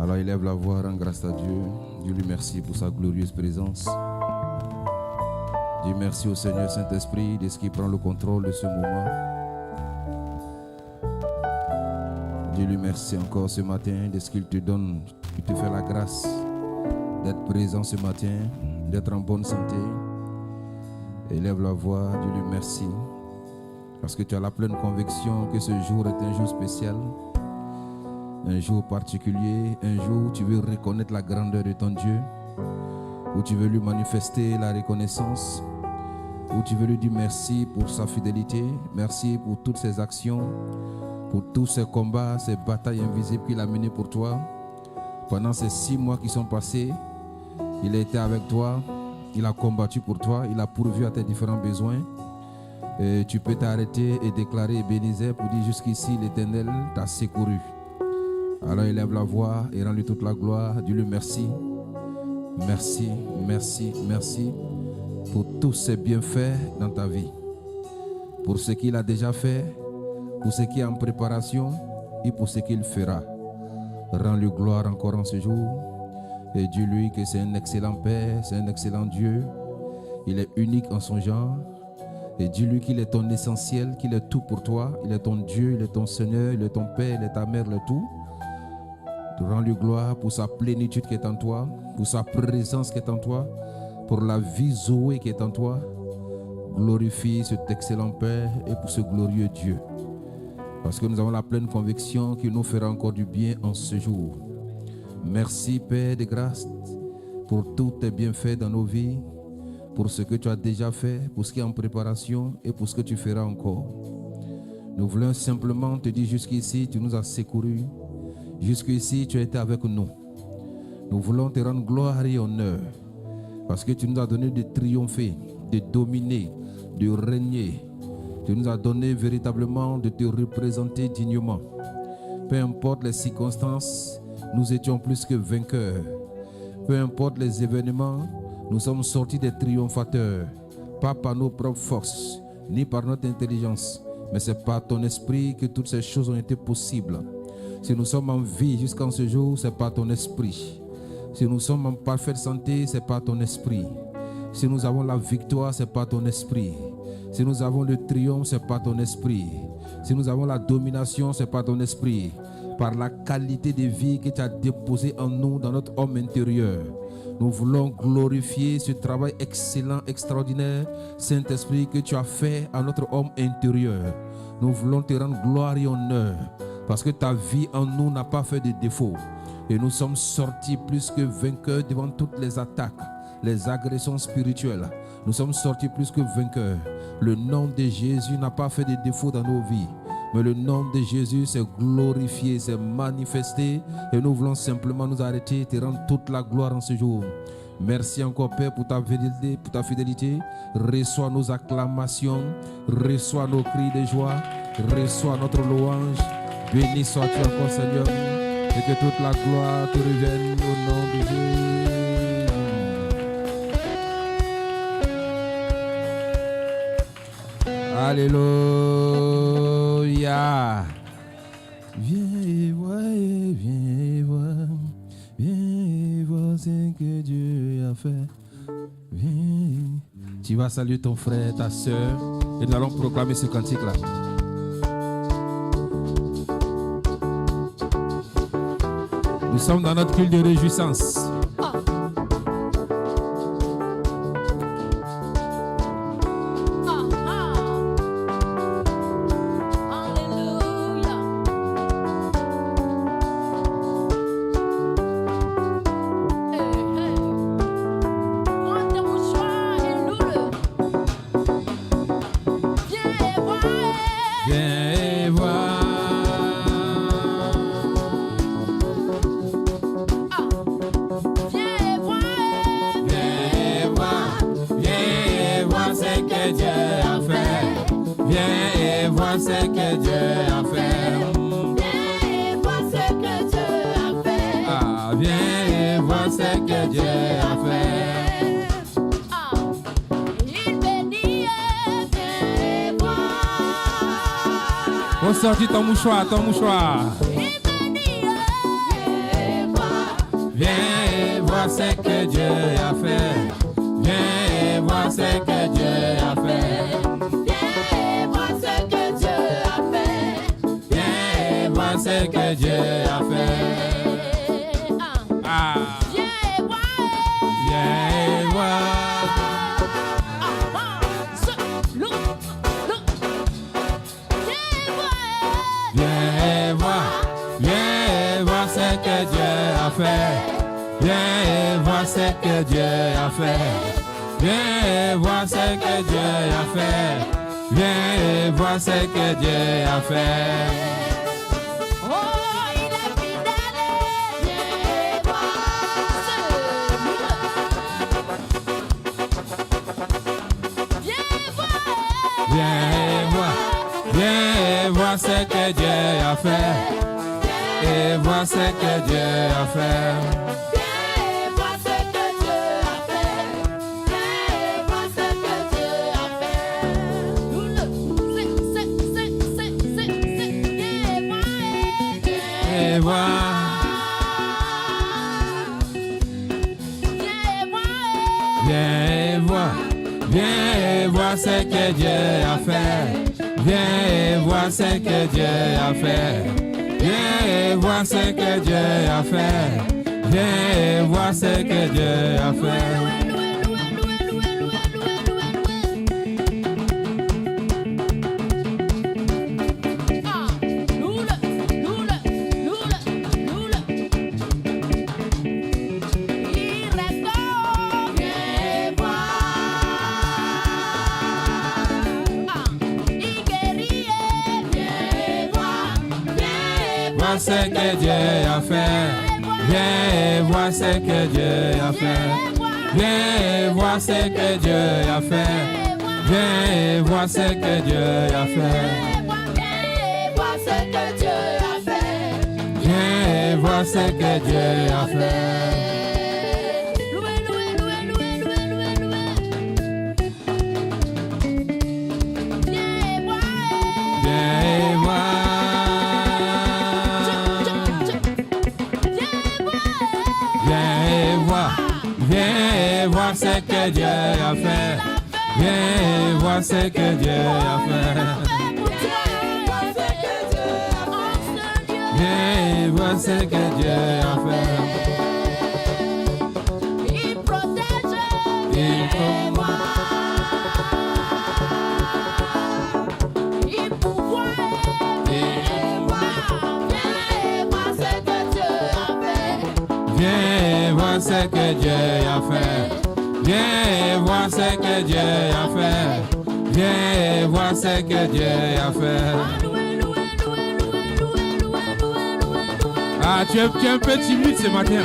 Alors élève la voix, rends grâce à Dieu. Dis-lui merci pour sa glorieuse présence. Dis merci au Seigneur Saint-Esprit de ce qui prend le contrôle de ce moment. Dis-lui merci encore ce matin de ce qu'il te donne. Il te fait la grâce d'être présent ce matin, d'être en bonne santé. Élève la voix, dis-lui merci. Parce que tu as la pleine conviction que ce jour est un jour spécial. Un jour particulier, un jour où tu veux reconnaître la grandeur de ton Dieu, où tu veux lui manifester la reconnaissance, où tu veux lui dire merci pour sa fidélité, merci pour toutes ses actions, pour tous ces combats, ces batailles invisibles qu'il a menées pour toi. Pendant ces 6 mois qui sont passés, il a été avec toi, il a combattu pour toi, il a pourvu à tes différents besoins. Et tu peux t'arrêter et déclarer Ebenezer pour dire jusqu'ici l'Éternel t'a secouru. Alors élève la voix et rends-lui toute la gloire. Dis-lui merci. Merci, merci, merci pour tous ses bienfaits dans ta vie. Pour ce qu'il a déjà fait, pour ce qui est en préparation et pour ce qu'il fera. Rends-lui gloire encore en ce jour. Et dis-lui que c'est un excellent Père, c'est un excellent Dieu. Il est unique en son genre. Et dis-lui qu'il est ton essentiel, qu'il est tout pour toi. Il est ton Dieu, il est ton Seigneur, il est ton Père, il est ta mère, le tout. Rends-lui gloire pour sa plénitude qui est en toi, pour sa présence qui est en toi, pour la vie Zoé qui est en toi. Glorifie cet excellent Père et pour ce glorieux Dieu. Parce que nous avons la pleine conviction qu'il nous fera encore du bien en ce jour. Merci Père de grâce pour tous tes bienfaits dans nos vies, pour ce que tu as déjà fait, pour ce qui est en préparation et pour ce que tu feras encore. Nous voulons simplement te dire jusqu'ici, tu nous as secourus. Jusqu'ici, tu as été avec nous. Nous voulons te rendre gloire et honneur parce que tu nous as donné de triompher, de dominer, de régner. Tu nous as donné véritablement de te représenter dignement. Peu importe les circonstances, nous étions plus que vainqueurs. Peu importe les événements, nous sommes sortis des triomphateurs. Pas par nos propres forces, ni par notre intelligence, mais c'est par ton esprit que toutes ces choses ont été possibles. Si nous sommes en vie jusqu'en ce jour, c'est par ton esprit. Si nous sommes en parfaite santé, c'est par ton esprit. Si nous avons la victoire, c'est par ton esprit. Si nous avons le triomphe, c'est par ton esprit. Si nous avons la domination, c'est par ton esprit. Par la qualité de vie que tu as déposée en nous, dans notre homme intérieur. Nous voulons glorifier ce travail excellent, extraordinaire, Saint-Esprit, que tu as fait à notre homme intérieur. Nous voulons te rendre gloire et honneur. Parce que ta vie en nous n'a pas fait de défaut. Et nous sommes sortis plus que vainqueurs devant toutes les attaques, les agressions spirituelles. Nous sommes sortis plus que vainqueurs. Le nom de Jésus n'a pas fait de défaut dans nos vies. Mais le nom de Jésus s'est glorifié, s'est manifesté. Et nous voulons simplement nous arrêter et te rendre toute la gloire en ce jour. Merci encore Père pour ta fidélité. Reçois nos acclamations. Reçois nos cris de joie. Reçois notre louange. Béni sois-tu encore Seigneur, et que toute la gloire te revienne au nom de Jésus. Alléluia. Viens et vois ce que Dieu a fait. Viens. Tu vas saluer ton frère, ta soeur, et nous allons proclamer ce cantique-là. Nous sommes dans notre culte de réjouissance. Sorti ton mouchoir, ton mouchoir. Viens voir ce que Dieu a fait. Viens voir ce que Dieu a fait. Viens voir ce que Dieu a fait. Viens voir ce que Dieu a fait. Ah. Viens voir. Viens voir. Viens voir. Viens voir ce que Dieu a fait. Viens voir ce que Dieu a fait. Viens voir ce que Dieu a fait. Viens voir ce que Dieu a fait. Oh, il est fidèle. Viens voir Viens voir ce que Dieu a fait. Et voir ce que Dieu a fait. Viens voir ce que Dieu a fait. Viens voir ce que Dieu a fait. Et voir. Viens voir. Viens voir ce que Dieu a fait. Viens voir ce que Dieu a fait. Viens voir ce que Dieu a fait. Viens voir ce que Dieu a fait. Voir ce que Dieu a fait. Viens voir ce que Dieu a fait. Viens voir ce que Dieu a fait. Viens voir ce que Dieu a fait. Viens voir ce que Dieu a fait. Viens voir ce que Dieu a fait. Viens voir ce que Dieu a fait. Viens voir ce que Dieu a fait. Viens voir ce que Dieu a fait. Il protège. Il Il pourvoit. Viens voir ce que Dieu a fait. Viens voir ce que Dieu a fait. Viens voir ce que Dieu a fait. Viens voir ce que Dieu a fait. Ah, tu es un peu timide ce matin.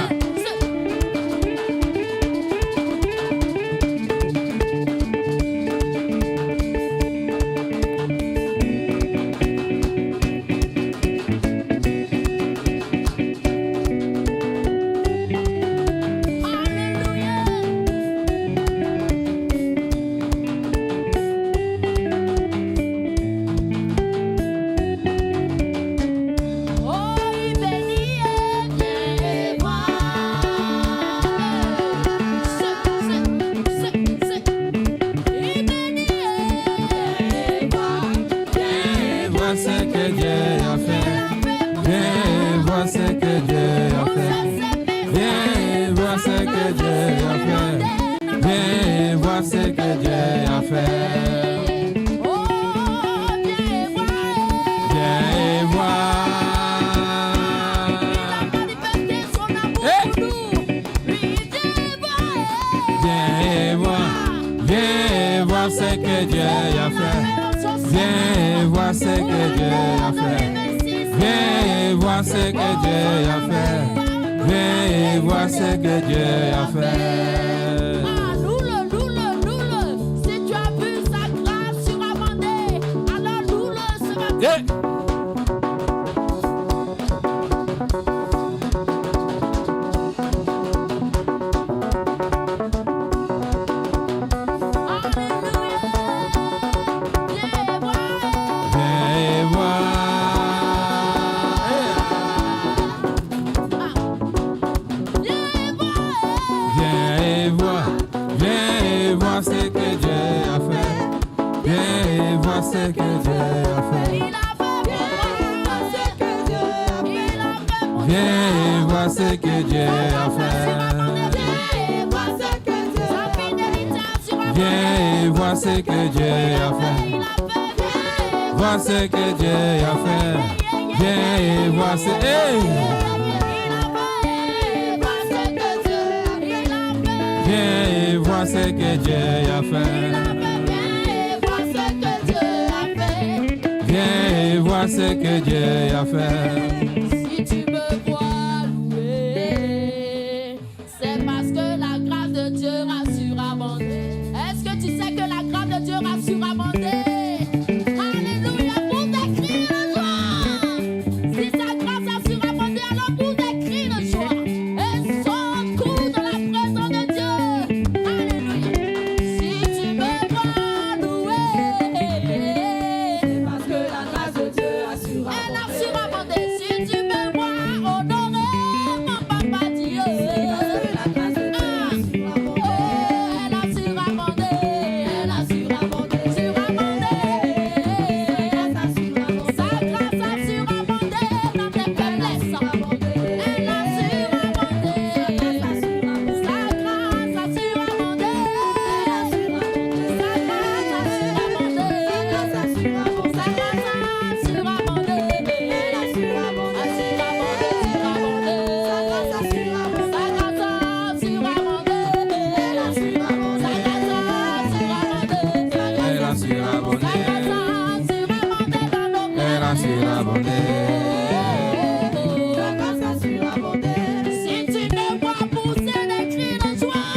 Yeah. voir ce que Dieu a fait. Viens et vois ce que Dieu a fait. Viens et vois ce que Dieu a fait. Viens et vois ce que Dieu a fait. Vois ce que Dieu a fait. Viens et vois ce que Viens et vois ce que Dieu a fait. Viens et vois ce que Dieu a fait. Si tu me vois louer, c'est parce que la grâce de Dieu a surabondé. Est-ce que tu sais que la grâce de Dieu a surabondé? Alléluia, pour des cris de joie. Si sa grâce a surabondé, alors pour des cris de joie. Et son coup dans la présence de Dieu. Alléluia. Si tu me vois louer, c'est parce que la grâce de Dieu a surabondé. Elle a surabondé. Si tu me vois honorer mon papa Dieu, c'est parce que la grâce de Dieu a surabondé. Elle a surabondé. Elle a surabondé. Surabondé. Sa grâce a surabondé dans tes faiblesses. Elle a surabondé. Sa grâce a surabondé. Si tu me vois pousser des cris de joie,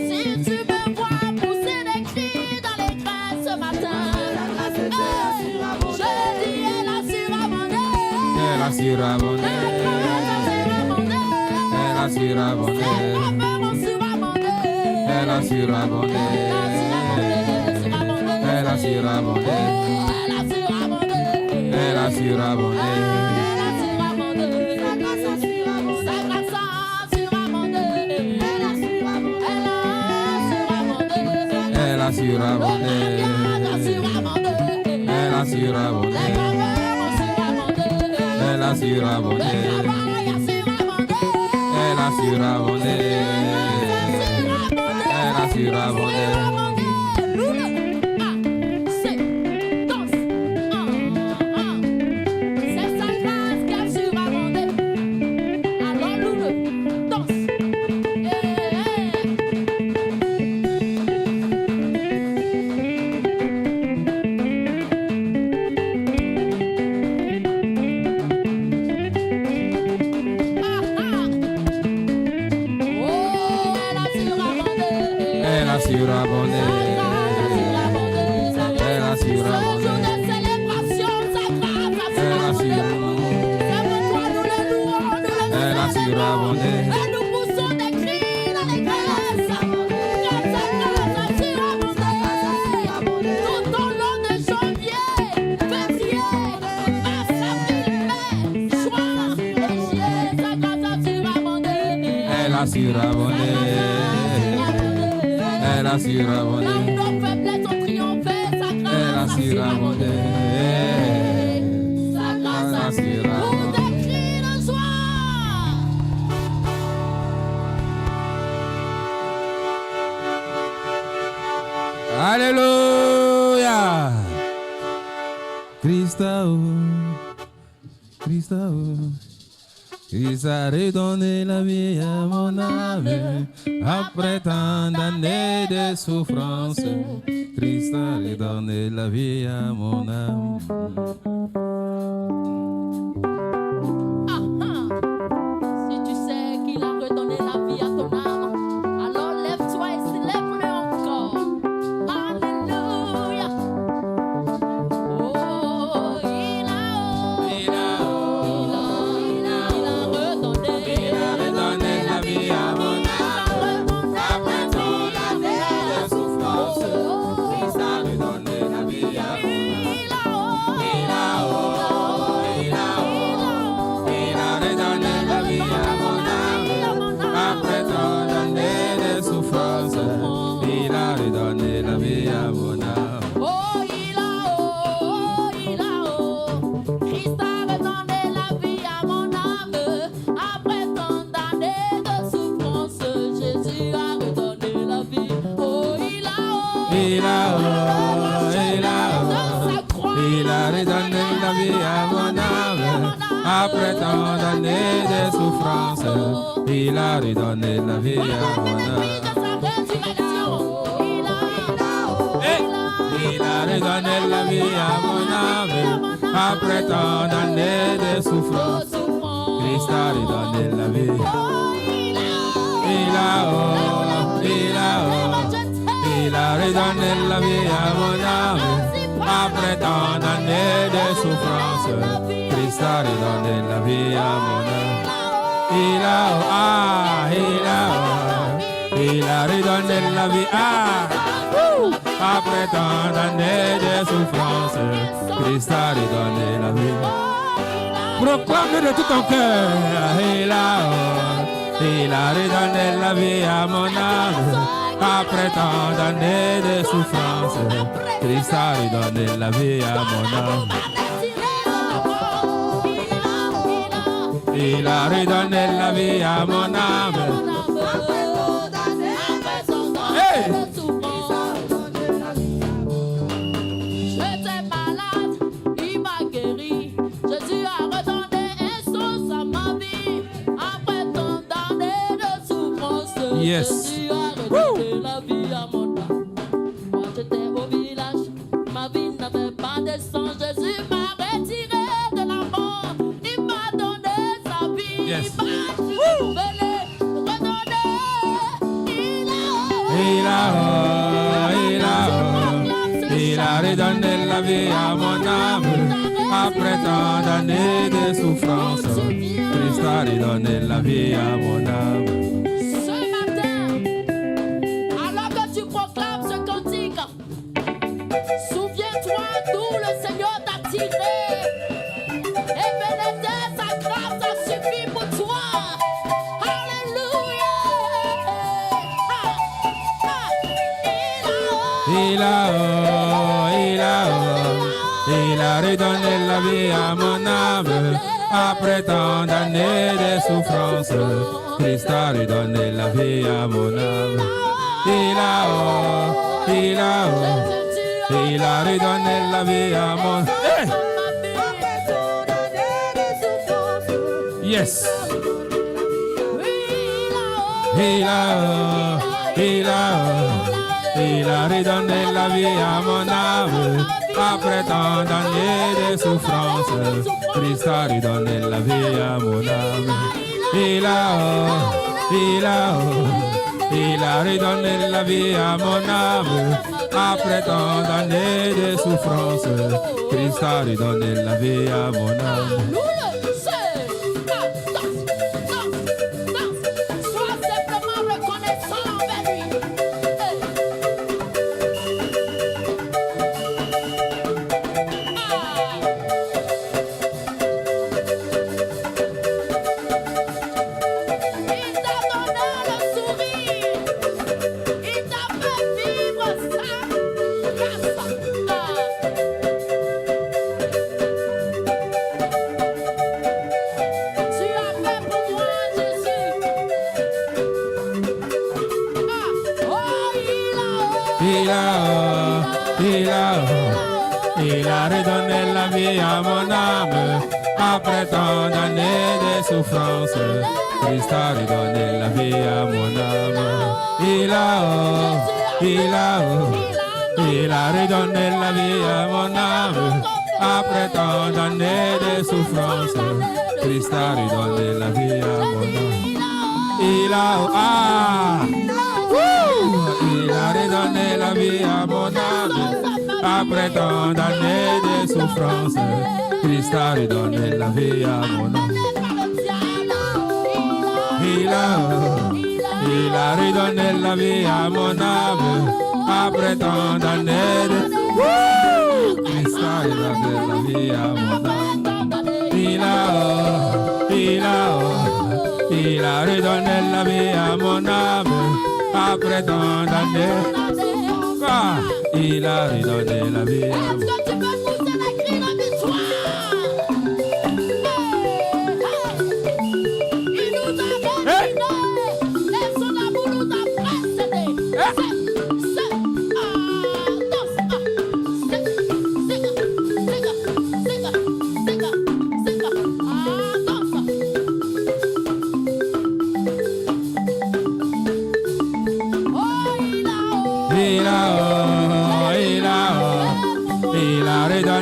si tu me vois pousser des cris dans les graines ce matin, je dis elle a surabondé. Elle a surabondé. Elle a surabondé. Elle a surabondé. Elle a surabondé. Elle a surabondé. Elle a surabondé. Elle a surabondé. Elle a surabondé. Elle a surabondé. Elle a surabondé. C'est sa grâce qui a surabondé. Alors loue-le, danse. Elle a surabondé. Elle a surabondé. Elle a surabondé. Et nous poussons des cris dans les grâces. Car sa grâce a surabondé. Tout au long de janvier, février, mars, avril, mai, juin et juillet, sa grâce a surabondé. Elle a surabondé. Elle a surabondé. Là où nos faiblesses ont triomphé, sa Elle a grâce a surabondé. surabondé. Sa grâce a surabondé. Pour des cris de joie. Alléluia. Christ Christ a redonné la vie à mon âme après tant d'années de souffrance. Christ a redonné la vie à mon âme. Si tu sais qu'il a redonné la vie à ton âme, alors lève-toi et célèbre-le encore. Alléluia. Oh, il a redonné la vie à mon âme après tant d'années de souffrance. Christ a redonné la vie à mon âme. Il a redonné la vie à mon âme après tant il a redonné la vie à mon âme. Après tant d'années de souffrance, il a redonné la vie à mon âme. Il a redonné la vie à mon âme. Après tant d'années de souffrance, Christ a redonné la vie. Il a redonné la vie à mon âme. Après tant d'années de souffrance, Christ a redonné la vie à mon âme. Il a redonné la vie. Après tant d'années de souffrance, Christ a redonné la vie. Proclame de tout ton cœur. Il a redonné la vie à mon âme. Après tant d'années de souffrance, Christ a redonné la vie à mon âme. Il a redonné la vie à mon âme. Hey! J'étais malade, il m'a guéri. Jésus a redonné un sens à ma vie. Après tant d'années de souffrance, Jésus a redonné la vie à mon âme. Moi j'étais au village, ma vie n'avait pas de sens. Jésus m'a retiré de la mort, il m'a donné sa vie. Yes. Il a redonné la vie à mon âme. Après tant d'années de souffrance, Christ a redonné la vie à mon âme. Ce matin, alors que tu proclames ce cantique, souviens-toi d'où le Seigneur t'a tiré. Et bénédicte, sa grâce a suffi pour toi. Alléluia. Il a redonné la vie à mon âme. Après tant d'années de souffrance, Christ a redonné la vie à mon âme. Il a redonné la vie à mon âme. Yes. Il a redonné la vie à mon âme. Après tant d'années de souffrance, Christ a redonné la vie à mon âme. Il a redonné la vie à mon âme. Après tant d'années de souffrance, Christ a redonné la vie à mon âme. Il a redonné la vie à mon âme. Après tant d'années de souffrance, Christ a redonné la vie à mon âme. Il a redonné la vie à mon âme. Après tant d'années de souffrance, Christ a redonné la vie à mon âme. Il a redonné la vie à mon âme. Après tant d'années de souffrance, Christ a redonné la vie à mon âme. Il a redonné la vie à mon âme. Après tant d'années de Christ a redonné la vie à mon âme. Il a redonné la vie à mon âme. Après tant d'années, il a redonné la vie à mon âme. Est-ce que tu peux pousser les cris de victoire? Il nous a abandonnés et son amour nous a précédés.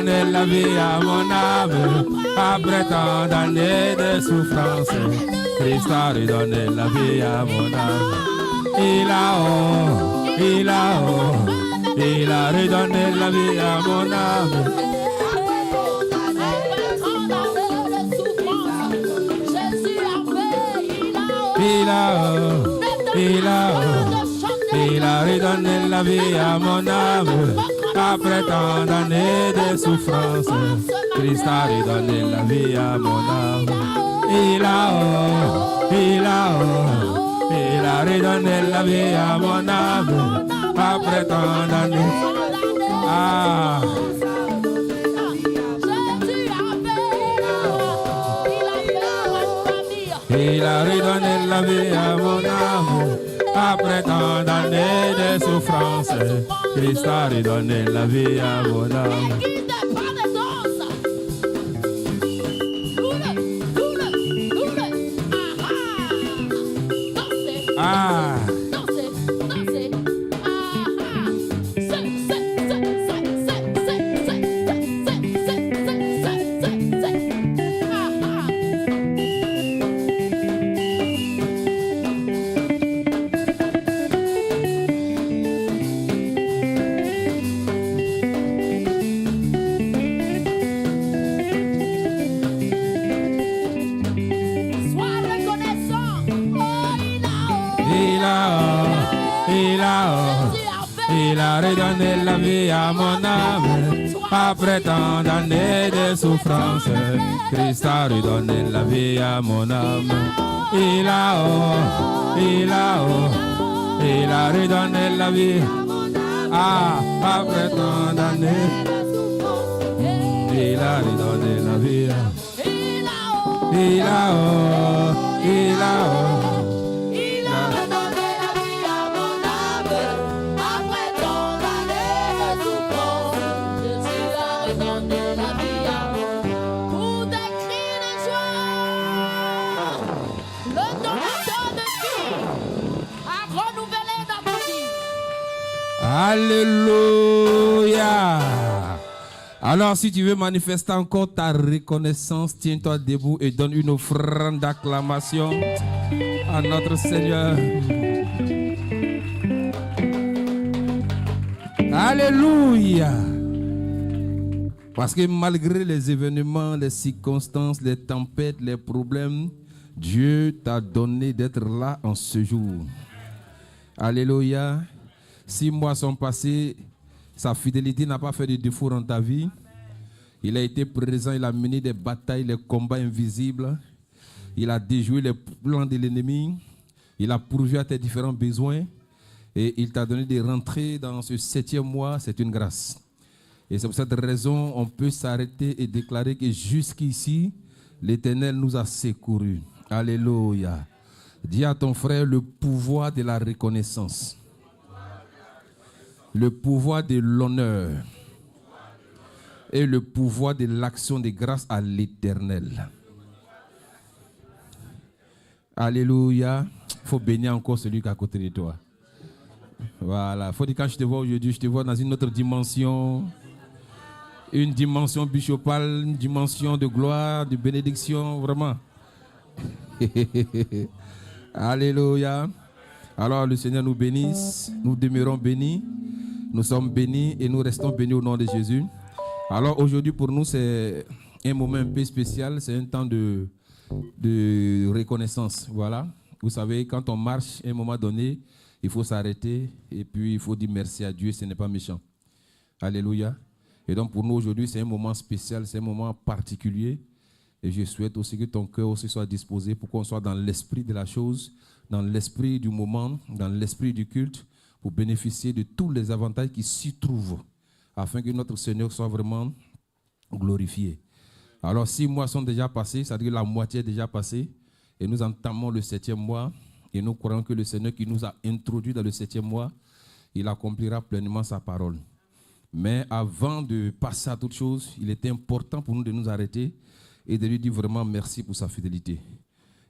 redonné la vie à mon âme. Après tant d'années de souffrance, Christ a redonné la vie à mon âme. Il a redonné la vie à mon âme. Il a redonné la vie à mon âme. Après tant d'années de souffrance, Christ a redonné la vie à mon âme. Il a redonné la vie à mon âme. Après tant d'années. Ah. Il a redonné la vie à mon âme. Après tant d'années de souffrance, Christ a redonné la vie à mon âme. Ah. Il a redonné la vie à mon âme. Après tant d'années de souffrance, Christ a redonné la vie à mon âme. Il a redonné la vie. Ah, après tant d'années, il a redonné la vie. Il a redonné la vie à mon âme. Après tant d'années de souffrance, Jésus a redonné la vie à mon âme. Pour des cris de joie, le donateur de vie a renouvelé notre vie. Alléluia. Alors, si tu veux manifester encore ta reconnaissance, tiens-toi debout et donne une offrande d'acclamation à notre Seigneur. Alléluia. Parce que malgré les événements, les circonstances, les tempêtes, les problèmes, Dieu t'a donné d'être là en ce jour. Alléluia. 6 mois sont passés. Sa fidélité n'a pas fait de défaut dans ta vie. Il a été présent, il a mené des batailles, les combats invisibles. Il a déjoué les plans de l'ennemi. Il a pourvu à tes différents besoins. Et il t'a donné de rentrer dans ce 7e mois. C'est une grâce. Et c'est pour cette raison on peut s'arrêter et déclarer que jusqu'ici, l'Éternel nous a secourus. Alléluia. Dis à ton frère le pouvoir de la reconnaissance. Le pouvoir de l'honneur et le pouvoir de l'action de grâce à l'Éternel. Alléluia. Il faut bénir encore celui qui est à côté de toi. Voilà. Il faut dire quand je te vois aujourd'hui, je te vois dans une autre dimension. Une dimension bichopale, une dimension de gloire, de bénédiction, vraiment. Alléluia. Alors le Seigneur nous bénisse, nous demeurons bénis. Nous sommes bénis et nous restons bénis au nom de Jésus. Alors aujourd'hui pour nous c'est un moment un peu spécial, c'est un temps de reconnaissance. Voilà. Vous savez, quand on marche à un moment donné, il faut s'arrêter et puis il faut dire merci à Dieu, ce n'est pas méchant. Alléluia. Et donc pour nous aujourd'hui c'est un moment spécial, c'est un moment particulier. Et je souhaite aussi que ton cœur aussi soit disposé pour qu'on soit dans l'esprit de la chose, dans l'esprit du moment, dans l'esprit du culte, pour bénéficier de tous les avantages qui s'y trouvent, afin que notre Seigneur soit vraiment glorifié. Alors 6 mois sont déjà passés, c'est-à-dire que la moitié est déjà passée, et nous entamons le 7e mois, et nous croyons que le Seigneur qui nous a introduits dans le 7e mois, il accomplira pleinement sa parole. Mais avant de passer à toute chose, il était important pour nous de nous arrêter et de lui dire vraiment merci pour sa fidélité.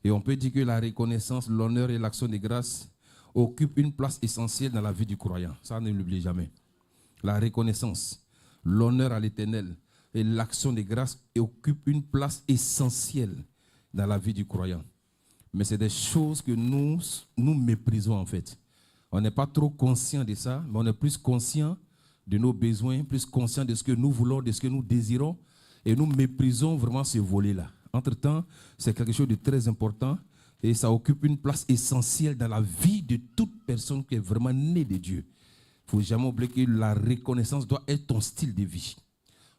Et on peut dire que la reconnaissance, l'honneur et l'action de grâce occupent une place essentielle dans la vie du croyant. Ça, ne l'oubliez jamais. La reconnaissance, l'honneur à l'Éternel, et l'action de grâce occupe une place essentielle dans la vie du croyant. Mais c'est des choses que nous méprisons en fait. On n'est pas trop conscient de ça, mais on est plus conscient de nos besoins, plus conscient de ce que nous voulons, de ce que nous désirons, et nous méprisons vraiment ce volet-là. Entre-temps, c'est quelque chose de très important et ça occupe une place essentielle dans la vie de toute personne qui est vraiment née de Dieu. Il ne faut jamais oublier que la reconnaissance doit être ton style de vie.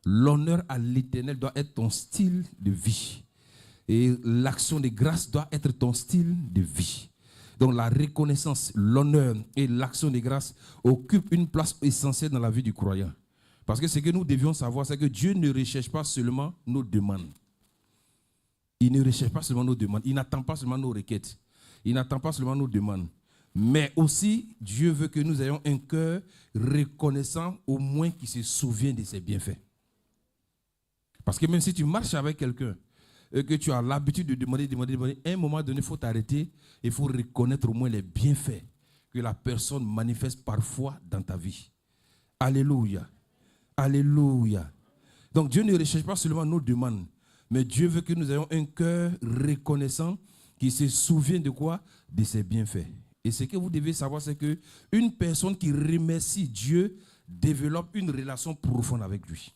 L'honneur à l'Éternel doit être ton style de vie. Et l'action de grâce doit être ton style de vie. Donc la reconnaissance, l'honneur et l'action de grâce occupent une place essentielle dans la vie du croyant. Parce que ce que nous devions savoir, c'est que Dieu ne recherche pas seulement nos demandes. Il ne recherche pas seulement nos demandes. Il n'attend pas seulement nos requêtes. Il n'attend pas seulement nos demandes. Mais aussi, Dieu veut que nous ayons un cœur reconnaissant, au moins qui se souvient de ses bienfaits. Parce que même si tu marches avec quelqu'un, et que tu as l'habitude de demander, à un moment donné, il faut t'arrêter. Il faut reconnaître au moins les bienfaits que la personne manifeste parfois dans ta vie. Alléluia. Alléluia. Donc Dieu ne recherche pas seulement nos demandes, mais Dieu veut que nous ayons un cœur reconnaissant qui se souvient de quoi? De ses bienfaits. Et ce que vous devez savoir, c'est qu'une personne qui remercie Dieu développe une relation profonde avec lui.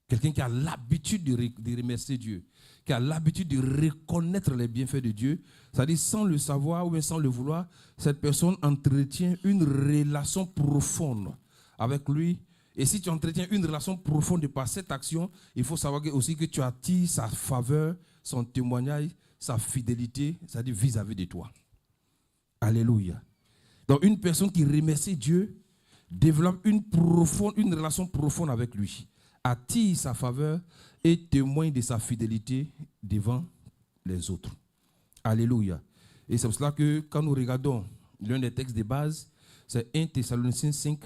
Quelqu'un qui a l'habitude de remercier Dieu, qui a l'habitude de reconnaître les bienfaits de Dieu, c'est-à-dire sans le savoir ou sans le vouloir, cette personne entretient une relation profonde avec lui. Et si tu entretiens une relation profonde par cette action, il faut savoir aussi que tu attires sa faveur, son témoignage, sa fidélité, c'est-à-dire vis-à-vis de toi. Alléluia. Donc une personne qui remercie Dieu développe une relation profonde avec lui, attire sa faveur et témoigne de sa fidélité devant les autres. Alléluia. Et c'est pour cela que quand nous regardons l'un des textes de base, c'est 1 Thessaloniciens 5,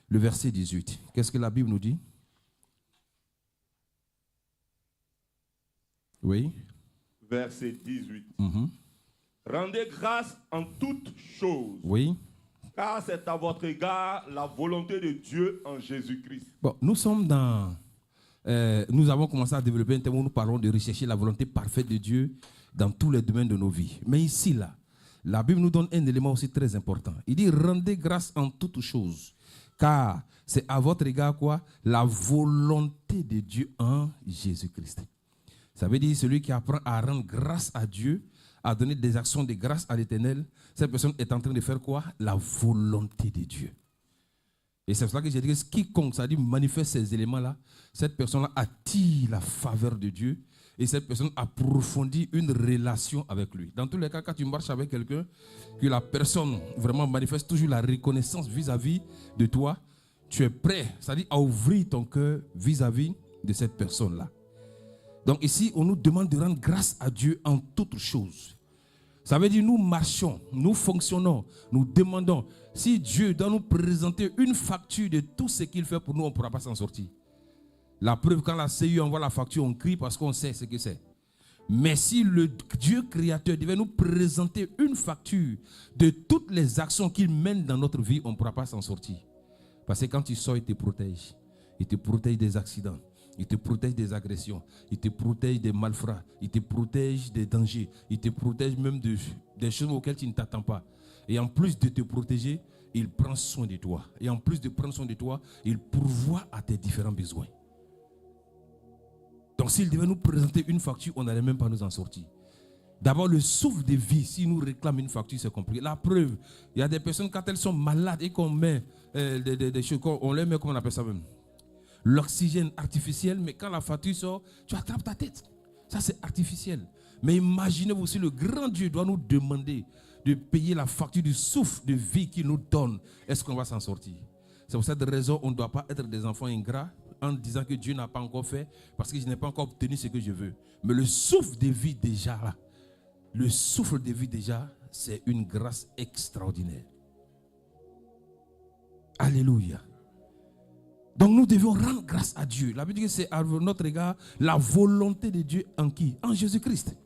le verset 18. Qu'est-ce que la Bible nous dit? Oui. Verset 18. Mm-hmm. Rendez grâce en toutes choses. Oui. Car c'est à votre égard la volonté de Dieu en Jésus-Christ. Bon, nous avons commencé à développer un thème où nous parlons de rechercher la volonté parfaite de Dieu dans tous les domaines de nos vies. Mais ici, là, la Bible nous donne un élément aussi très important. Il dit, rendez grâce en toutes choses. Car c'est à votre égard quoi? La volonté de Dieu en Jésus-Christ. Ça veut dire celui qui apprend à rendre grâce à Dieu, à donner des actions de grâce à l'Éternel, cette personne est en train de faire quoi? La volonté de Dieu. Et c'est pour cela que j'ai dit que quiconque, ça dit manifeste ces éléments-là, cette personne-là attire la faveur de Dieu et cette personne approfondit une relation avec lui. Dans tous les cas, quand tu marches avec quelqu'un, que la personne vraiment manifeste toujours la reconnaissance vis-à-vis de toi, tu es prêt, c'est-à-dire à ouvrir ton cœur vis-à-vis de cette personne-là. Donc ici, on nous demande de rendre grâce à Dieu en toutes choses. Ça veut dire nous marchons, nous fonctionnons, nous demandons. Si Dieu doit nous présenter une facture de tout ce qu'il fait pour nous, on ne pourra pas s'en sortir. La preuve, quand la CIU envoie la facture, on crie parce qu'on sait ce que c'est. Mais si le Dieu créateur devait nous présenter une facture de toutes les actions qu'il mène dans notre vie, on ne pourra pas s'en sortir. Parce que quand tu sors, il te protège. Il te protège des accidents. Il te protège des agressions. Il te protège des malfrats. Il te protège des dangers. Il te protège même des choses auxquelles tu ne t'attends pas. Et en plus de te protéger, il prend soin de toi. Et en plus de prendre soin de toi, il pourvoit à tes différents besoins. Donc s'il devait nous présenter une facture, on n'allait même pas nous en sortir. D'abord, le souffle de vie, si nous réclame une facture, c'est compliqué. La preuve, il y a des personnes, quand elles sont malades et qu'on met des choses, on les met, comment on appelle ça même? L'oxygène artificiel, mais quand la facture sort, tu attrapes ta tête. Ça, c'est artificiel. Mais imaginez-vous si le grand Dieu doit nous demander de payer la facture du souffle de vie qu'il nous donne. Est-ce qu'on va s'en sortir? C'est pour cette raison qu'on ne doit pas être des enfants ingrats en disant que Dieu n'a pas encore fait parce que je n'ai pas encore obtenu ce que je veux. Mais le souffle de vie déjà là, le souffle de vie déjà, c'est une grâce extraordinaire. Alléluia. Donc nous devons rendre grâce à Dieu. La Bible dit que c'est à notre égard la volonté de Dieu en qui? En Jésus-Christ.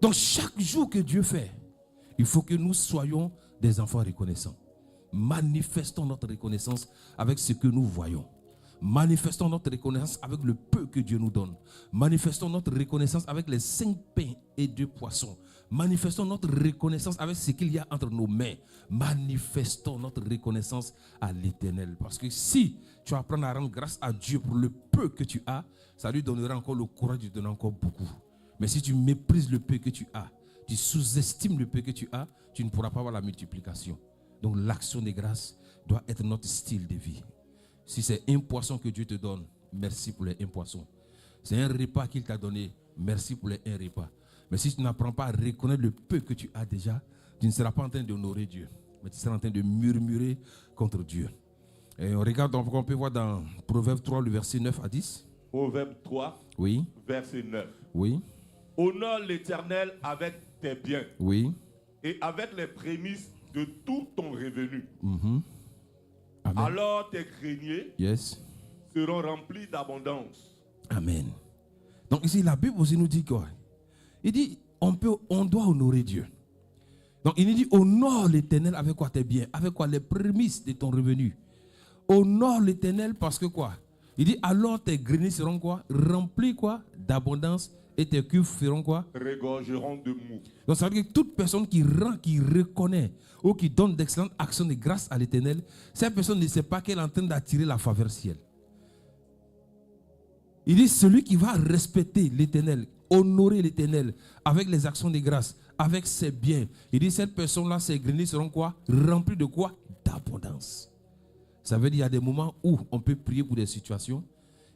Donc chaque jour que Dieu fait, il faut que nous soyons des enfants reconnaissants. Manifestons notre reconnaissance avec ce que nous voyons. Manifestons notre reconnaissance avec le peu que Dieu nous donne. Manifestons notre reconnaissance avec les 5 pains et 2 poissons. Manifestons notre reconnaissance avec ce qu'il y a entre nos mains. Manifestons notre reconnaissance à l'Éternel. Parce que si tu apprends à rendre grâce à Dieu pour le peu que tu as, ça lui donnera encore le courage de donner encore beaucoup. Mais si tu méprises le peu que tu as, tu sous-estimes le peu que tu as, tu ne pourras pas avoir la multiplication. Donc l'action des grâces doit être notre style de vie. Si c'est un poisson que Dieu te donne, merci pour les 1 poisson. C'est un repas qu'il t'a donné, merci pour les 1 repas. Mais si tu n'apprends pas à reconnaître le peu que tu as déjà, tu ne seras pas en train d'honorer Dieu, mais tu seras en train de murmurer contre Dieu. Et on regarde, on peut voir dans Proverbe 3, le verset 9 à 10. Proverbe 3, Oui, verset 9. oui, Honore l'Éternel avec tes biens oui. et avec les prémices de tout ton revenu. Mhm. Amen. Alors tes greniers Yes. seront remplis d'abondance. Amen. Donc ici, la Bible aussi nous dit quoi? Il dit, on doit honorer Dieu. Donc il nous dit, honore l'Éternel avec quoi? Tes biens. Avec quoi? Les prémices de ton revenu. Honore l'Éternel parce que quoi? Il dit, alors tes greniers seront quoi? Remplis quoi? D'abondance, et tes cuves feront quoi? Regorgeront de mou. Donc ça veut dire que toute personne qui reconnaît ou qui donne d'excellentes actions de grâce à l'Éternel, cette personne ne sait pas qu'elle est en train d'attirer la faveur ciel. Il dit, celui qui va respecter l'Éternel, honorer l'Éternel avec les actions de grâce, avec ses biens, il dit, cette personne-là, ses greniers seront quoi? Remplis de quoi? D'abondance. Ça veut dire qu'il y a des moments où on peut prier pour des situations,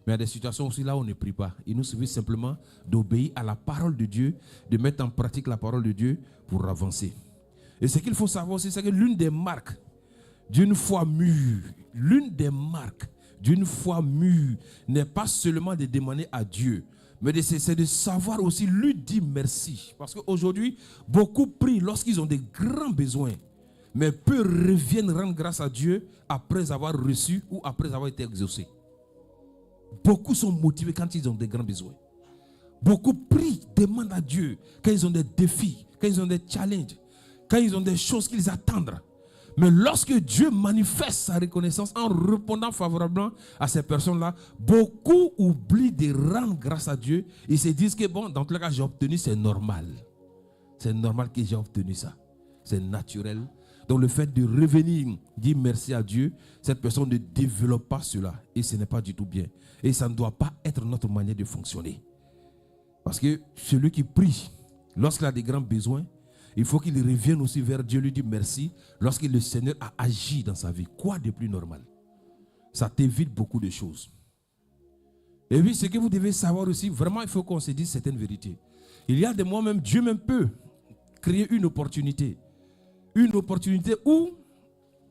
mais il y a des situations aussi là où on ne prie pas. Il nous suffit simplement d'obéir à la parole de Dieu, de mettre en pratique la parole de Dieu pour avancer. Et ce qu'il faut savoir aussi, c'est que l'une des marques d'une foi mûre, n'est pas seulement de demander à Dieu, mais c'est de savoir aussi lui dire merci. Parce qu'aujourd'hui, beaucoup prient lorsqu'ils ont des grands besoins, mais peu reviennent rendre grâce à Dieu après avoir reçu ou après avoir été exaucés. Beaucoup sont motivés quand ils ont des grands besoins. Beaucoup prient, demandent à Dieu quand ils ont des défis, quand ils ont des challenges, quand ils ont des choses qu'ils attendent. Mais lorsque Dieu manifeste sa reconnaissance en répondant favorablement à ces personnes-là, beaucoup oublient de rendre grâce à Dieu. Ils se disent que bon, dans tous les cas, j'ai obtenu, c'est normal. C'est normal que j'ai obtenu ça. C'est naturel. Donc le fait de revenir, dire merci à Dieu, cette personne ne développe pas cela. Et ce n'est pas du tout bien. Et ça ne doit pas être notre manière de fonctionner. Parce que celui qui prie, lorsqu'il a des grands besoins, il faut qu'il revienne aussi vers Dieu, lui dire merci, lorsque le Seigneur a agi dans sa vie. Quoi de plus normal? Ça t'évite beaucoup de choses. Et puis, ce que vous devez savoir aussi, vraiment, il faut qu'on se dise certaines vérités. Il y a des moments même, Dieu même peut créer une opportunité. Une opportunité où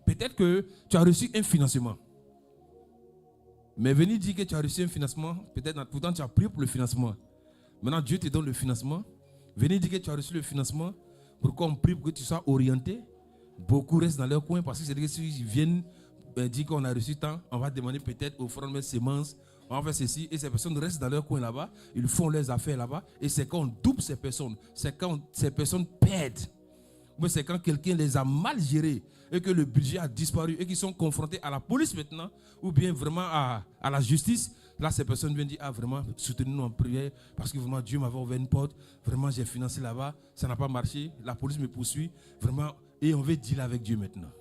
peut-être que tu as reçu un financement. Mais venir dire que tu as reçu un financement, peut-être pourtant tu as prié pour le financement. Maintenant Dieu te donne le financement. Venir dire que tu as reçu le financement, pourquoi on prie pour que tu sois orienté? Beaucoup restent dans leur coin parce que c'est que s'ils viennent dire qu'on a reçu tant, on va demander peut-être aux frères de semences, on va faire ceci, et ces personnes restent dans leur coin là-bas, ils font leurs affaires là-bas, et c'est quand on double ces personnes, c'est quand ces personnes perdent. Mais c'est quand quelqu'un les a mal gérés et que le budget a disparu et qu'ils sont confrontés à la police maintenant ou bien vraiment à la justice. Là, ces personnes viennent dire, ah vraiment, soutenez-nous en prière parce que vraiment Dieu m'avait ouvert une porte. Vraiment, j'ai financé là-bas, ça n'a pas marché. La police me poursuit. Vraiment, et on veut dealer avec Dieu maintenant.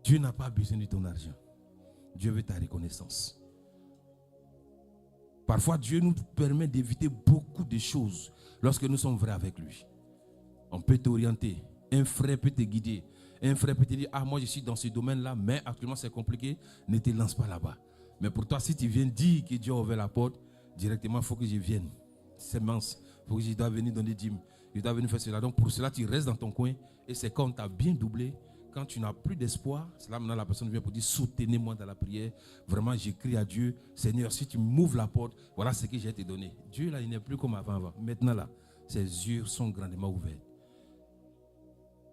Dieu n'a pas besoin de ton argent. Dieu veut ta reconnaissance. Parfois, Dieu nous permet d'éviter beaucoup de choses lorsque nous sommes vrais avec lui. On peut t'orienter. Un frère peut te guider. Un frère peut te dire, ah moi je suis dans ce domaine-là, mais actuellement c'est compliqué, ne te lance pas là-bas. Mais pour toi, si tu viens dire que Dieu a ouvert la porte, directement il faut que je vienne. C'est mince. Il faut que je dois venir donner des dîmes. Je dois venir faire cela. Donc pour cela, tu restes dans ton coin. Et c'est quand on t'a bien doublé, quand tu n'as plus d'espoir, c'est là maintenant la personne vient pour dire, soutenez-moi dans la prière. Vraiment, j'écris à Dieu, Seigneur, si tu m'ouvres la porte, voilà ce que j'ai te donné. Dieu là, il n'est plus comme avant. Maintenant là, ses yeux sont grandement ouverts.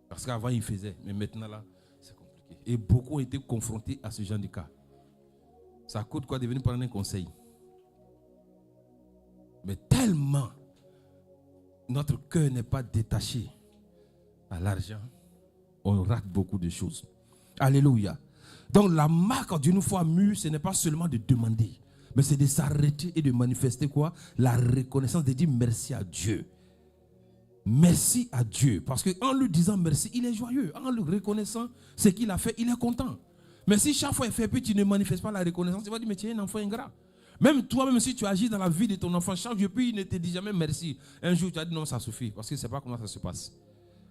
Parce qu'avant, il faisait, mais maintenant, là, c'est compliqué. Et beaucoup ont été confrontés à ce genre de cas. Ça coûte quoi de venir prendre un conseil? Mais tellement notre cœur n'est pas détaché à l'argent, on rate beaucoup de choses. Alléluia. Donc la marque d'une foi mûre, ce n'est pas seulement de demander, mais c'est de s'arrêter et de manifester quoi? La reconnaissance, de dire merci à Dieu. Merci à Dieu. Parce qu'en lui disant merci, il est joyeux. En lui reconnaissant ce qu'il a fait, il est content. Mais si chaque fois il fait, puis tu ne manifestes pas la reconnaissance, tu vas dire, mais tu es un enfant ingrat. Même toi, même si tu agis dans la vie de ton enfant, chaque jour, puis il ne te dit jamais merci. Un jour, tu as dit non, ça suffit. Parce que ce n'est pas comment ça se passe.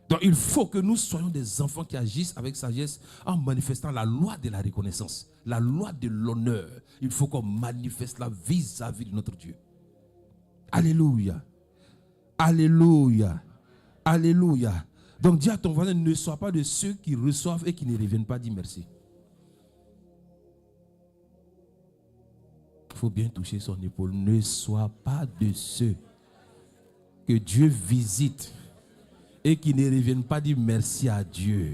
Donc il faut que nous soyons des enfants qui agissent avec sagesse en manifestant la loi de la reconnaissance, la loi de l'honneur. Il faut qu'on manifeste la vis-à-vis de notre Dieu. Alléluia. Alléluia. Alléluia. Donc dis à ton voisin, ne sois pas de ceux qui reçoivent et qui ne reviennent pas dire merci. Il faut bien toucher son épaule. Ne sois pas de ceux que Dieu visite et qui ne reviennent pas dire merci à Dieu.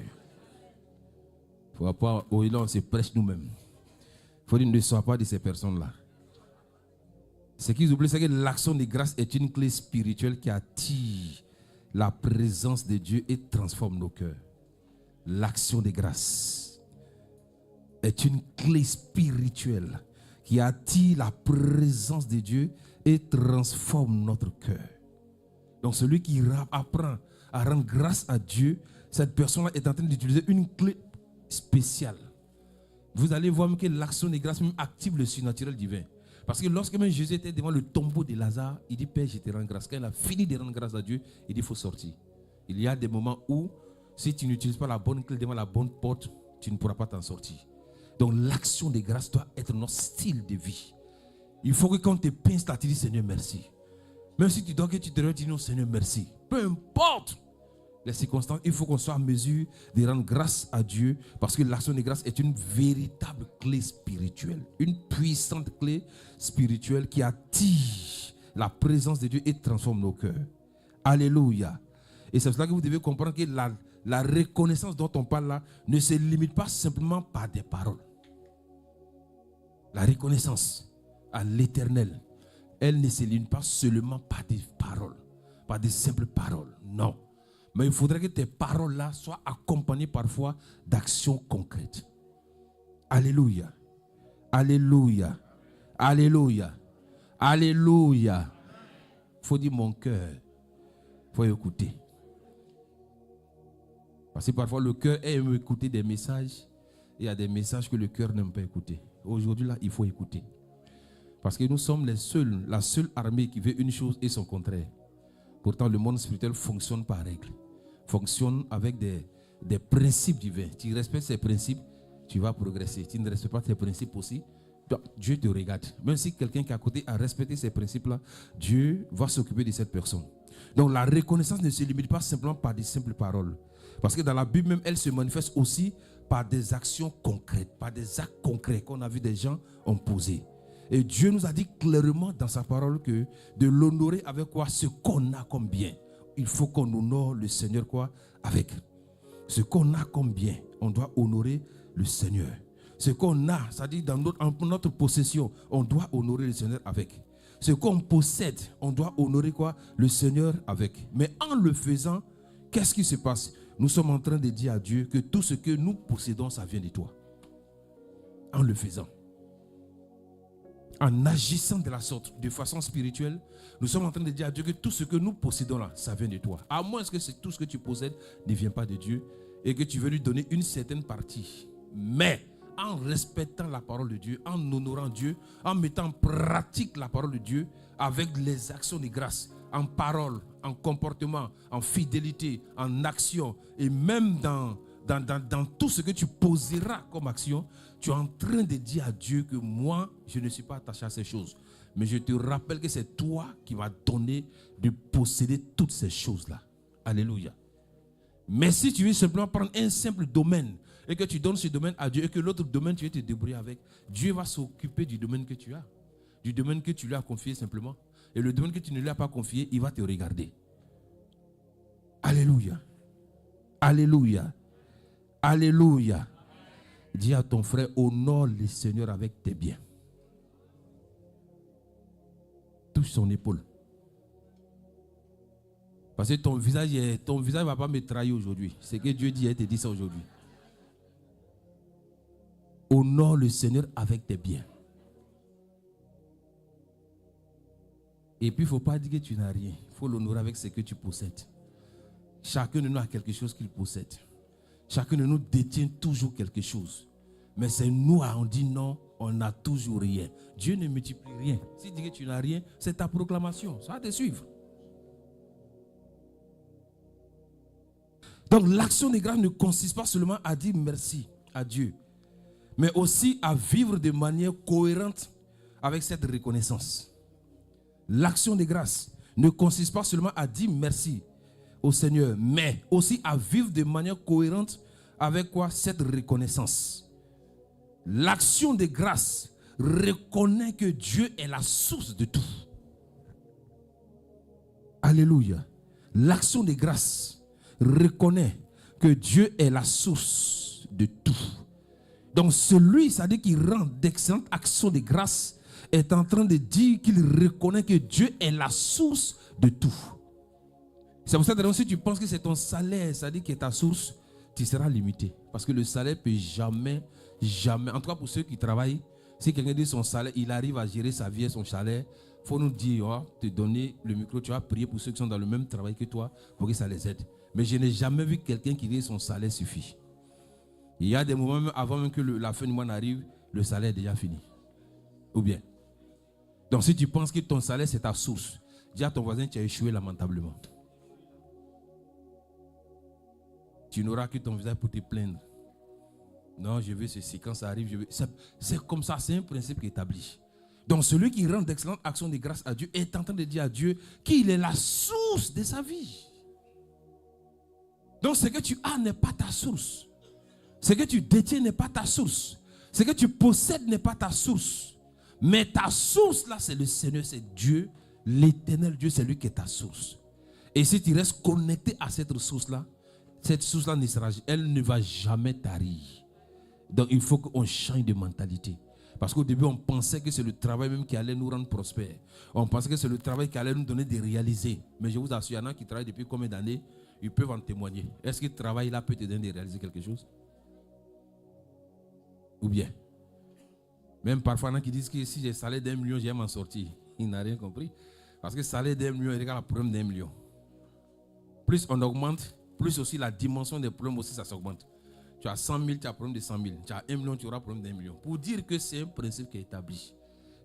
Il ne faut pas, là on se prêche nous-mêmes. Il faut dire, ne sois pas de ces personnes-là. Ce qu'ils oublient, c'est que l'action de grâce est une clé spirituelle qui attire la présence de Dieu et transforme nos cœurs. L'action de grâce est une clé spirituelle qui attire la présence de Dieu et transforme notre cœur. Donc celui qui apprend à rendre grâce à Dieu, cette personne-là est en train d'utiliser une clé spéciale. Vous allez voir que l'action de grâce même active le surnaturel divin. Parce que lorsque même Jésus était devant le tombeau de Lazare, il dit, Père, je te rends grâce. Quand il a fini de rendre grâce à Dieu, il dit, il faut sortir. Il y a des moments où, si tu n'utilises pas la bonne clé devant la bonne porte, tu ne pourras pas t'en sortir. Donc l'action de grâce doit être notre style de vie. Il faut que quand tu pinces, tu dis, Seigneur, merci. Même si tu dois que tu te dis, non, Seigneur, merci. Peu importe les circonstances, il faut qu'on soit en mesure de rendre grâce à Dieu, parce que l'action de grâce est une véritable clé spirituelle, une puissante clé spirituelle qui attire la présence de Dieu et transforme nos cœurs. Alléluia. Et c'est cela que vous devez comprendre que la reconnaissance dont on parle là ne se limite pas simplement par des paroles. La reconnaissance à l'Éternel, elle ne se limite pas seulement par des paroles, par des simples paroles. Non. Mais il faudrait que tes paroles-là soient accompagnées parfois d'actions concrètes. Alléluia. Alléluia. Alléluia. Alléluia. Il faut dire mon cœur. Il faut écouter. Parce que parfois le cœur aime écouter des messages. Et il y a des messages que le cœur n'aime pas écouter. Aujourd'hui, là, il faut écouter. Parce que nous sommes la seule armée qui veut une chose et son contraire. Pourtant, le monde spirituel fonctionne par règle. Fonctionne avec des principes divins. Tu respectes ces principes, tu vas progresser. Tu ne respectes pas ces principes aussi, Dieu te regarde. Même si quelqu'un qui est à côté a respecté ces principes-là, Dieu va s'occuper de cette personne. Donc la reconnaissance ne se limite pas simplement par des simples paroles. Parce que dans la Bible même, elle se manifeste aussi par des actions concrètes, par des actes concrets qu'on a vu des gens ont posés. Et Dieu nous a dit clairement dans sa parole que de l'honorer avec quoi? Ce qu'on a comme bien. Il faut qu'on honore le Seigneur quoi? Avec. Ce qu'on a comme bien, on doit honorer le Seigneur. Ce qu'on a, c'est-à-dire dans notre possession, on doit honorer le Seigneur avec. Ce qu'on possède, on doit honorer quoi? Le Seigneur avec. Mais en le faisant, qu'est-ce qui se passe? Nous sommes en train de dire à Dieu que tout ce que nous possédons, ça vient de toi. En le faisant. En agissant de la sorte, de façon spirituelle, nous sommes en train de dire à Dieu que tout ce que nous possédons là, ça vient de toi. À moins que tout ce que tu possèdes ne vient pas de Dieu et que tu veux lui donner une certaine partie. Mais en respectant la parole de Dieu, en honorant Dieu, en mettant en pratique la parole de Dieu avec les actions de grâce, en parole, en comportement, en fidélité, en action et même dans tout ce que tu poseras comme action, tu es en train de dire à Dieu que moi, je ne suis pas attaché à ces choses. Mais je te rappelle que c'est toi qui m'as donné de posséder toutes ces choses-là. Alléluia. Mais si tu veux simplement prendre un simple domaine et que tu donnes ce domaine à Dieu et que l'autre domaine, tu veux te débrouiller avec, Dieu va s'occuper du domaine que tu as. Du domaine que tu lui as confié simplement. Et le domaine que tu ne lui as pas confié, il va te regarder. Alléluia. Alléluia. Alléluia. Dis à ton frère, honore le Seigneur avec tes biens. Touche son épaule. Parce que ton visage ne va pas me trahir aujourd'hui. C'est que Dieu dit, il te dit ça aujourd'hui. honore le Seigneur avec tes biens. Et puis, il ne faut pas dire que tu n'as rien. Il faut l'honorer avec ce que tu possèdes. Chacun de nous a quelque chose qu'il possède. Chacun de nous détient toujours quelque chose. Mais c'est nous à on dit non, on n'a toujours rien. Dieu ne multiplie rien. Si tu dis que tu n'as rien, c'est ta proclamation. Ça va te suivre. Donc l'action de grâce ne consiste pas seulement à dire merci à Dieu, mais aussi à vivre de manière cohérente avec cette reconnaissance. L'action de grâce ne consiste pas seulement à dire merci au Seigneur, mais aussi à vivre de manière cohérente avec quoi? Cette reconnaissance. L'action de grâce reconnaît que Dieu est la source de tout. Alléluia. L'action de grâce reconnaît que Dieu est la source de tout. Donc celui, c'est-à-dire qui rend d'excellentes actions de grâce, est en train de dire qu'il reconnaît que Dieu est la source de tout. C'est pour ça que si tu penses que c'est ton salaire, c'est-à-dire qui est ta source, tu seras limité. Parce que le salaire ne peut jamais, en tout cas pour ceux qui travaillent, si quelqu'un dit son salaire, il arrive à gérer sa vie et son salaire, il faut nous dire, te donner le micro, tu vas prier pour ceux qui sont dans le même travail que toi, pour que ça les aide. Mais je n'ai jamais vu quelqu'un qui dit son salaire suffit. Il y a des moments, avant même que la fin du mois n'arrive, le salaire est déjà fini. Ou bien. Donc si tu penses que ton salaire c'est ta source, dis à ton voisin que tu as échoué lamentablement. Tu n'auras que ton visage pour te plaindre. Non, je veux ceci. Quand ça arrive, je veux. C'est comme ça, c'est un principe qui est établi. Donc celui qui rend d'excellentes actions de grâce à Dieu est en train de dire à Dieu qu'il est la source de sa vie. Donc ce que tu as n'est pas ta source. Ce que tu détiens n'est pas ta source. Ce que tu possèdes n'est pas ta source. Mais ta source là, c'est le Seigneur, c'est Dieu, l'éternel Dieu, c'est lui qui est ta source. Et si tu restes connecté à cette source-là, elle ne va jamais tarir. Donc il faut qu'on change de mentalité. Parce qu'au début, on pensait que c'est le travail même qui allait nous rendre prospères. On pensait que c'est le travail qui allait nous donner de réaliser. Mais je vous assure, il y en a qui travaillent depuis combien d'années, ils peuvent en témoigner. Est-ce que le travail là peut te donner de réaliser quelque chose? Ou bien? Même parfois, il y en a qui disent que si j'ai salaire d'1 million, j'ai m'en sortir. Il n'a rien compris. Parce que salaire d'1 million, il regarde le problème d'1 million. Plus on augmente, plus aussi la dimension des problèmes aussi, ça s'augmente. Tu as 100 000, tu as un problème de 100 000. Tu as 1 million, tu auras un problème d'1 million. Pour dire que c'est un principe qui est établi.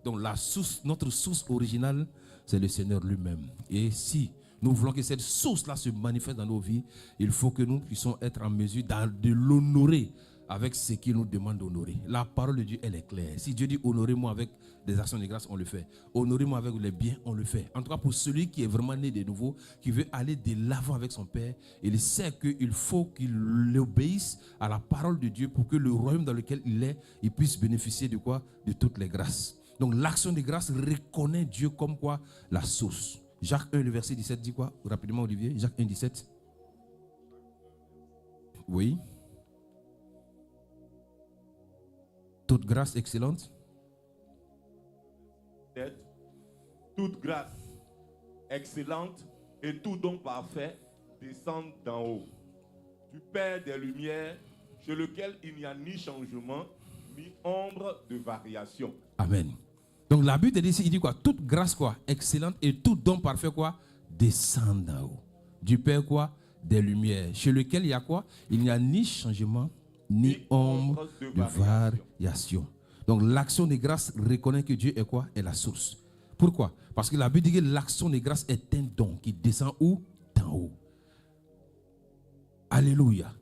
Donc la source, notre source originale, c'est le Seigneur lui-même. Et si nous voulons que cette source-là se manifeste dans nos vies, il faut que nous puissions être en mesure de l'honorer avec ce qu'il nous demande d'honorer. La parole de Dieu, elle est claire. Si Dieu dit honorez-moi avec des actions de grâce, on le fait. Honorez-moi avec les biens, on le fait. En tout cas, pour celui qui est vraiment né de nouveau, qui veut aller de l'avant avec son Père, il sait qu'il faut qu'il obéisse à la parole de Dieu pour que le royaume dans lequel il est, il puisse bénéficier de quoi? De toutes les grâces. Donc l'action de grâce reconnaît Dieu comme quoi? La source. Jacques 1, le verset 17 dit quoi? Rapidement, Olivier. Jacques 1, 17. Oui. Toute grâce excellente. Toute grâce excellente et tout don parfait descendent d'en haut, du Père des Lumières, chez lequel il n'y a ni changement, ni ombre de variation. Amen. Donc la Bible dit, il dit quoi? Toute grâce quoi? Excellente et tout don parfait quoi? Descend d'en haut. Du Père quoi? Des Lumières, chez lequel il y a quoi? Il n'y a ni changement, ni ombre de variation. Donc l'action de grâce reconnaît que Dieu est quoi? Est la source. Pourquoi? Parce que la Bible dit que l'action de grâce est un don qui descend où? D'en haut. Alléluia.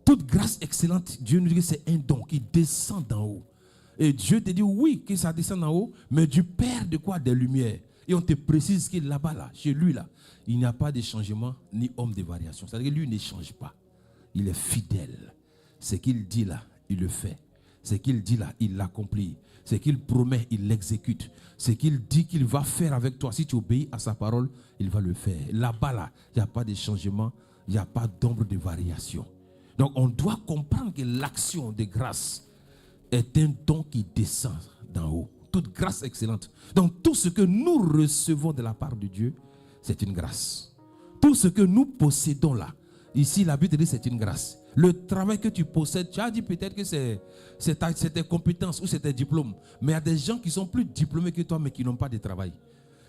Toute grâce excellente, Dieu nous dit que c'est un don qui descend d'en haut. Et Dieu te dit oui que ça descend d'en haut, mais du Père de quoi? Des Lumières. Et on te précise que là-bas, là, chez lui, là, il n'y a pas de changement ni ombre de variation. C'est-à-dire que lui ne change pas. Il est fidèle. Ce qu'il dit là, il le fait. Ce qu'il dit là, il l'accomplit. Ce qu'il promet, il l'exécute. Ce qu'il dit qu'il va faire avec toi, si tu obéis à sa parole, il va le faire. Là-bas, là, il n'y a pas de changement, il n'y a pas d'ombre de variation. Donc, on doit comprendre que l'action de grâce est un don qui descend d'en haut. Toute grâce excellente. Donc, tout ce que nous recevons de la part de Dieu, c'est une grâce. Tout ce que nous possédons là, Ici, la Bible dit c'est une grâce. Le travail que tu possèdes, tu as dit peut-être que c'est tes compétences ou c'est tes diplômes. Mais il y a des gens qui sont plus diplômés que toi, mais qui n'ont pas de travail.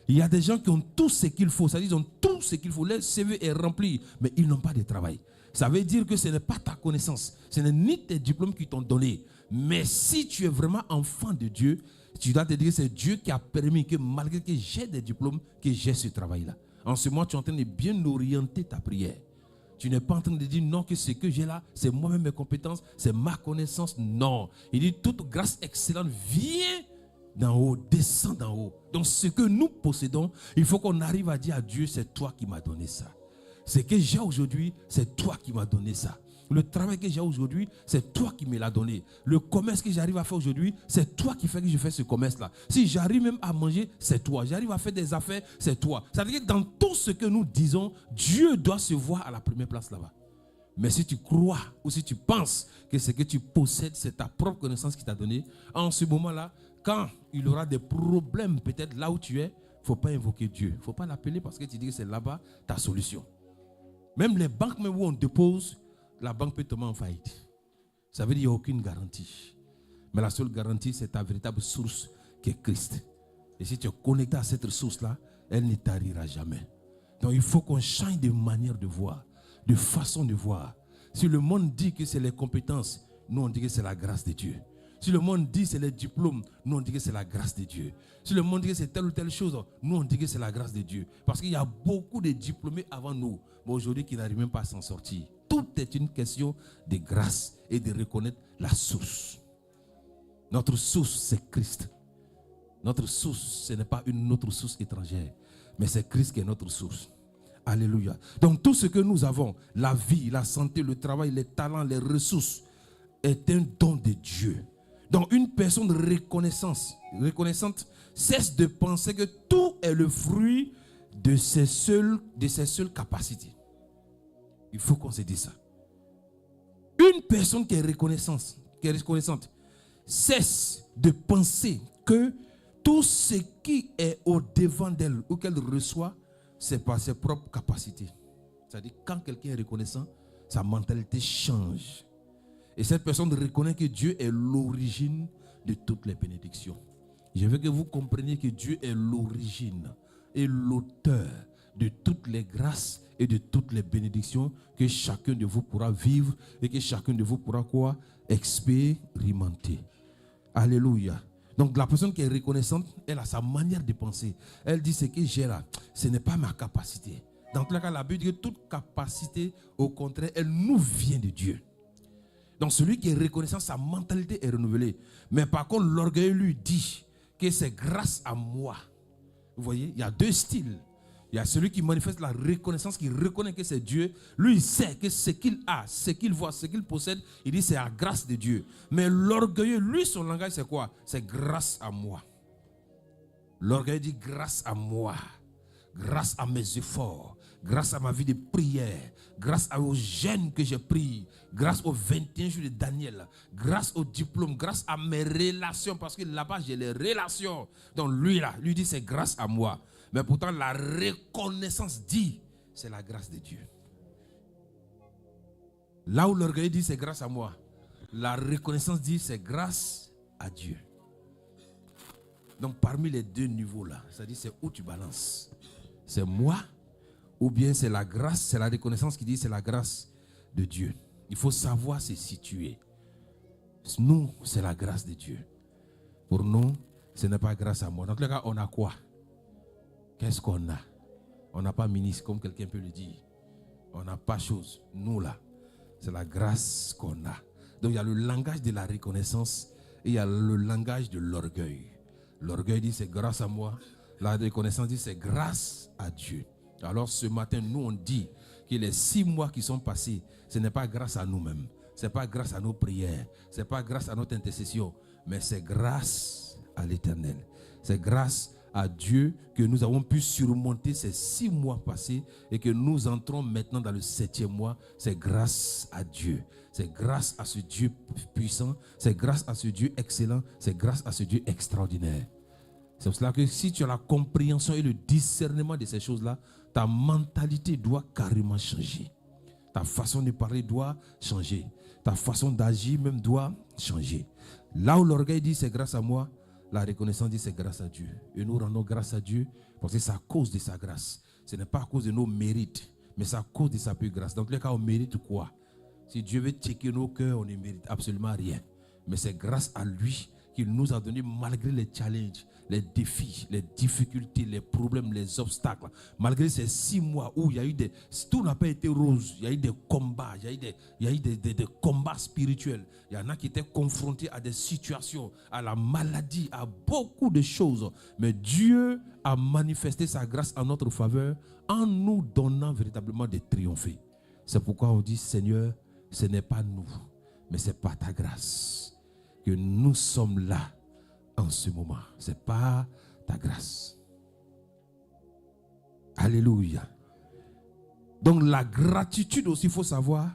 Il y a des gens qui ont tout ce qu'il faut. C'est-à-dire qu'ils ont tout ce qu'il faut. Leur CV est rempli, mais ils n'ont pas de travail. Ça veut dire que ce n'est pas ta connaissance. Ce n'est ni tes diplômes qui t'ont donné. Mais si tu es vraiment enfant de Dieu, tu dois te dire que c'est Dieu qui a permis que malgré que j'ai des diplômes, que j'ai ce travail-là. En ce moment, tu es en train de bien orienter ta prière. Tu n'es pas en train de dire non, que ce que j'ai là, c'est moi-même mes compétences, c'est ma connaissance. Non. Il dit toute grâce excellente vient d'en haut, descend d'en haut. Donc ce que nous possédons, il faut qu'on arrive à dire à Dieu, c'est toi qui m'as donné ça. Ce que j'ai aujourd'hui, c'est toi qui m'as donné ça. Le travail que j'ai aujourd'hui, c'est toi qui me l'as donné. Le commerce que j'arrive à faire aujourd'hui, c'est toi qui fais que je fais ce commerce-là. Si j'arrive même à manger, c'est toi. J'arrive à faire des affaires, c'est toi. Ça veut dire que dans tout ce que nous disons, Dieu doit se voir à la première place là-bas. Mais si tu crois ou si tu penses que ce que tu possèdes, c'est ta propre connaissance qui t'a donné, en ce moment-là, quand il aura des problèmes peut-être là où tu es, il ne faut pas invoquer Dieu. Il ne faut pas l'appeler parce que tu dis que c'est là-bas ta solution. Même les banques même où on dépose, la banque peut tomber en faillite. Ça veut dire qu'il n'y a aucune garantie. Mais la seule garantie, c'est ta véritable source qui est Christ. Et si tu es connecté à cette source-là, elle ne tarira jamais. Donc il faut qu'on change de manière de voir, de façon de voir. Si le monde dit que c'est les compétences, nous on dit que c'est la grâce de Dieu. Si le monde dit que c'est les diplômes, nous on dit que c'est la grâce de Dieu. Si le monde dit que c'est telle ou telle chose, nous on dit que c'est la grâce de Dieu. Parce qu'il y a beaucoup de diplômés avant nous, mais aujourd'hui qui n'arrivent même pas à s'en sortir. Tout est une question de grâce et de reconnaître la source. Notre source, c'est Christ. Notre source, ce n'est pas une autre source étrangère, mais c'est Christ qui est notre source. Alléluia. Donc tout ce que nous avons, la vie, la santé, le travail, les talents, les ressources, est un don de Dieu. Donc une personne reconnaissante cesse de penser que tout est le fruit de ses seules capacités. Il faut qu'on se dise ça. Une personne qui est reconnaissante cesse de penser que tout ce qui est au-devant d'elle ou qu'elle reçoit, c'est par ses propres capacités. C'est-à-dire quand quelqu'un est reconnaissant, sa mentalité change. Et cette personne reconnaît que Dieu est l'origine de toutes les bénédictions. Je veux que vous compreniez que Dieu est l'origine et l'auteur de toutes les grâces et de toutes les bénédictions que chacun de vous pourra vivre et que chacun de vous pourra quoi? Expérimenter. Alléluia. Donc la personne qui est reconnaissante, elle a sa manière de penser. Elle dit ce que j'ai là, ce n'est pas ma capacité. Dans tous les cas, la Bible dit que toute capacité, au contraire, elle nous vient de Dieu. Donc celui qui est reconnaissant, sa mentalité est renouvelée. Mais par contre, l'orgueil lui dit que c'est grâce à moi. Vous voyez, il y a deux styles. Il y a celui qui manifeste la reconnaissance, qui reconnaît que c'est Dieu. Lui, il sait que ce qu'il a, ce qu'il voit, ce qu'il possède, il dit c'est la grâce de Dieu. Mais l'orgueilleux, lui, son langage, c'est quoi? C'est grâce à moi. L'orgueil dit grâce à moi, grâce à mes efforts, grâce à ma vie de prière, grâce aux jeûnes que j'ai pris, grâce aux 21 jours de Daniel, grâce au diplôme, grâce à mes relations, parce que là-bas j'ai les relations. Donc lui là, lui dit c'est grâce à moi. Mais pourtant la reconnaissance dit c'est la grâce de Dieu. Là où l'orgueil dit c'est grâce à moi, la reconnaissance dit c'est grâce à Dieu. Donc parmi les deux niveaux là, c'est-à-dire c'est où tu balances. C'est moi ou bien c'est la grâce, c'est la reconnaissance qui dit c'est la grâce de Dieu. Il faut savoir se situer. Nous, c'est la grâce de Dieu. Pour nous, ce n'est pas grâce à moi. Dans tous les cas, on a quoi? Qu'est-ce qu'on a? On n'a pas ministre, comme quelqu'un peut le dire. On n'a pas chose. Nous, là, c'est la grâce qu'on a. Donc, il y a le langage de la reconnaissance et il y a le langage de l'orgueil. L'orgueil dit c'est grâce à moi. La reconnaissance dit c'est grâce à Dieu. Alors ce matin, nous on dit que les 6 mois qui sont passés, ce n'est pas grâce à nous-mêmes. Ce n'est pas grâce à nos prières. Ce n'est pas grâce à notre intercession. Mais c'est grâce à l'Éternel. C'est grâce à Dieu que nous avons pu surmonter ces 6 mois passés et que nous entrons maintenant dans le 7e mois. C'est grâce à Dieu. C'est grâce à ce Dieu puissant. C'est grâce à ce Dieu excellent. C'est grâce à ce Dieu extraordinaire. C'est pour cela que si tu as la compréhension et le discernement de ces choses-là, ta mentalité doit carrément changer. Ta façon de parler doit changer. Ta façon d'agir même doit changer. Là où l'orgueil dit c'est grâce à moi, la reconnaissance dit c'est grâce à Dieu. Et nous rendons grâce à Dieu parce que c'est à cause de sa grâce. Ce n'est pas à cause de nos mérites, mais c'est à cause de sa pure grâce. Dans tous les cas, on mérite quoi? Si Dieu veut checker nos cœurs, on ne mérite absolument rien. Mais c'est grâce à lui qu'il nous a donné, malgré les challenges, les défis, les difficultés, les problèmes, les obstacles. Malgré ces 6 mois où il y a eu tout n'a pas été rose, il y a eu des combats, il y a eu des combats spirituels. Il y en a qui étaient confrontés à des situations, à la maladie, à beaucoup de choses. Mais Dieu a manifesté sa grâce en notre faveur en nous donnant véritablement de triompher. C'est pourquoi on dit, Seigneur, ce n'est pas nous, mais c'est par ta grâce que nous sommes là en ce moment. Ce n'est pas ta grâce. Alléluia. Donc la gratitude aussi, il faut savoir,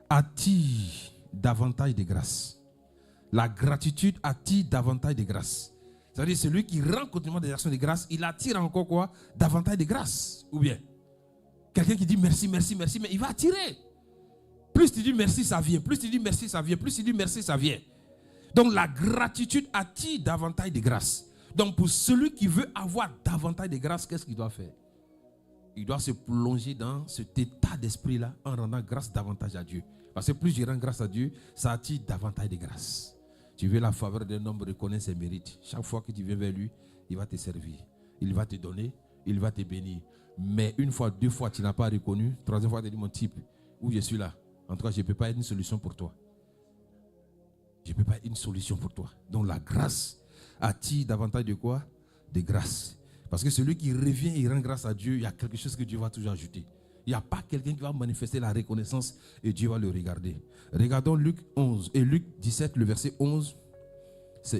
attire davantage de grâce. La gratitude attire davantage de grâce. C'est-à-dire celui qui rend continuellement des actions de grâce, il attire encore quoi? Davantage de grâce. Ou bien, quelqu'un qui dit merci, merci, merci, mais il va attirer. Plus tu dis merci, ça vient. Plus tu dis merci, ça vient. Plus tu dis merci, ça vient. Donc la gratitude attire davantage de grâce. Donc pour celui qui veut avoir davantage de grâce, qu'est-ce qu'il doit faire? Il doit se plonger dans cet état d'esprit-là en rendant grâce davantage à Dieu. Parce que plus je rends grâce à Dieu, ça attire davantage de grâce. Tu veux la faveur d'un homme, reconnaître ses mérites. Chaque fois que tu viens vers lui, il va te servir. Il va te donner, il va te bénir. Mais une fois, 2 fois, tu n'as pas reconnu. 3e fois, tu dis, mon type, où je suis là. En tout cas, je ne peux pas être une solution pour toi. Je ne peux pas être une solution pour toi. Donc la grâce attire davantage de quoi? De grâce. Parce que celui qui revient et rend grâce à Dieu, il y a quelque chose que Dieu va toujours ajouter. Il n'y a pas quelqu'un qui va manifester la reconnaissance et Dieu va le regarder. Regardons Luc 11 et Luc 17, le verset 11.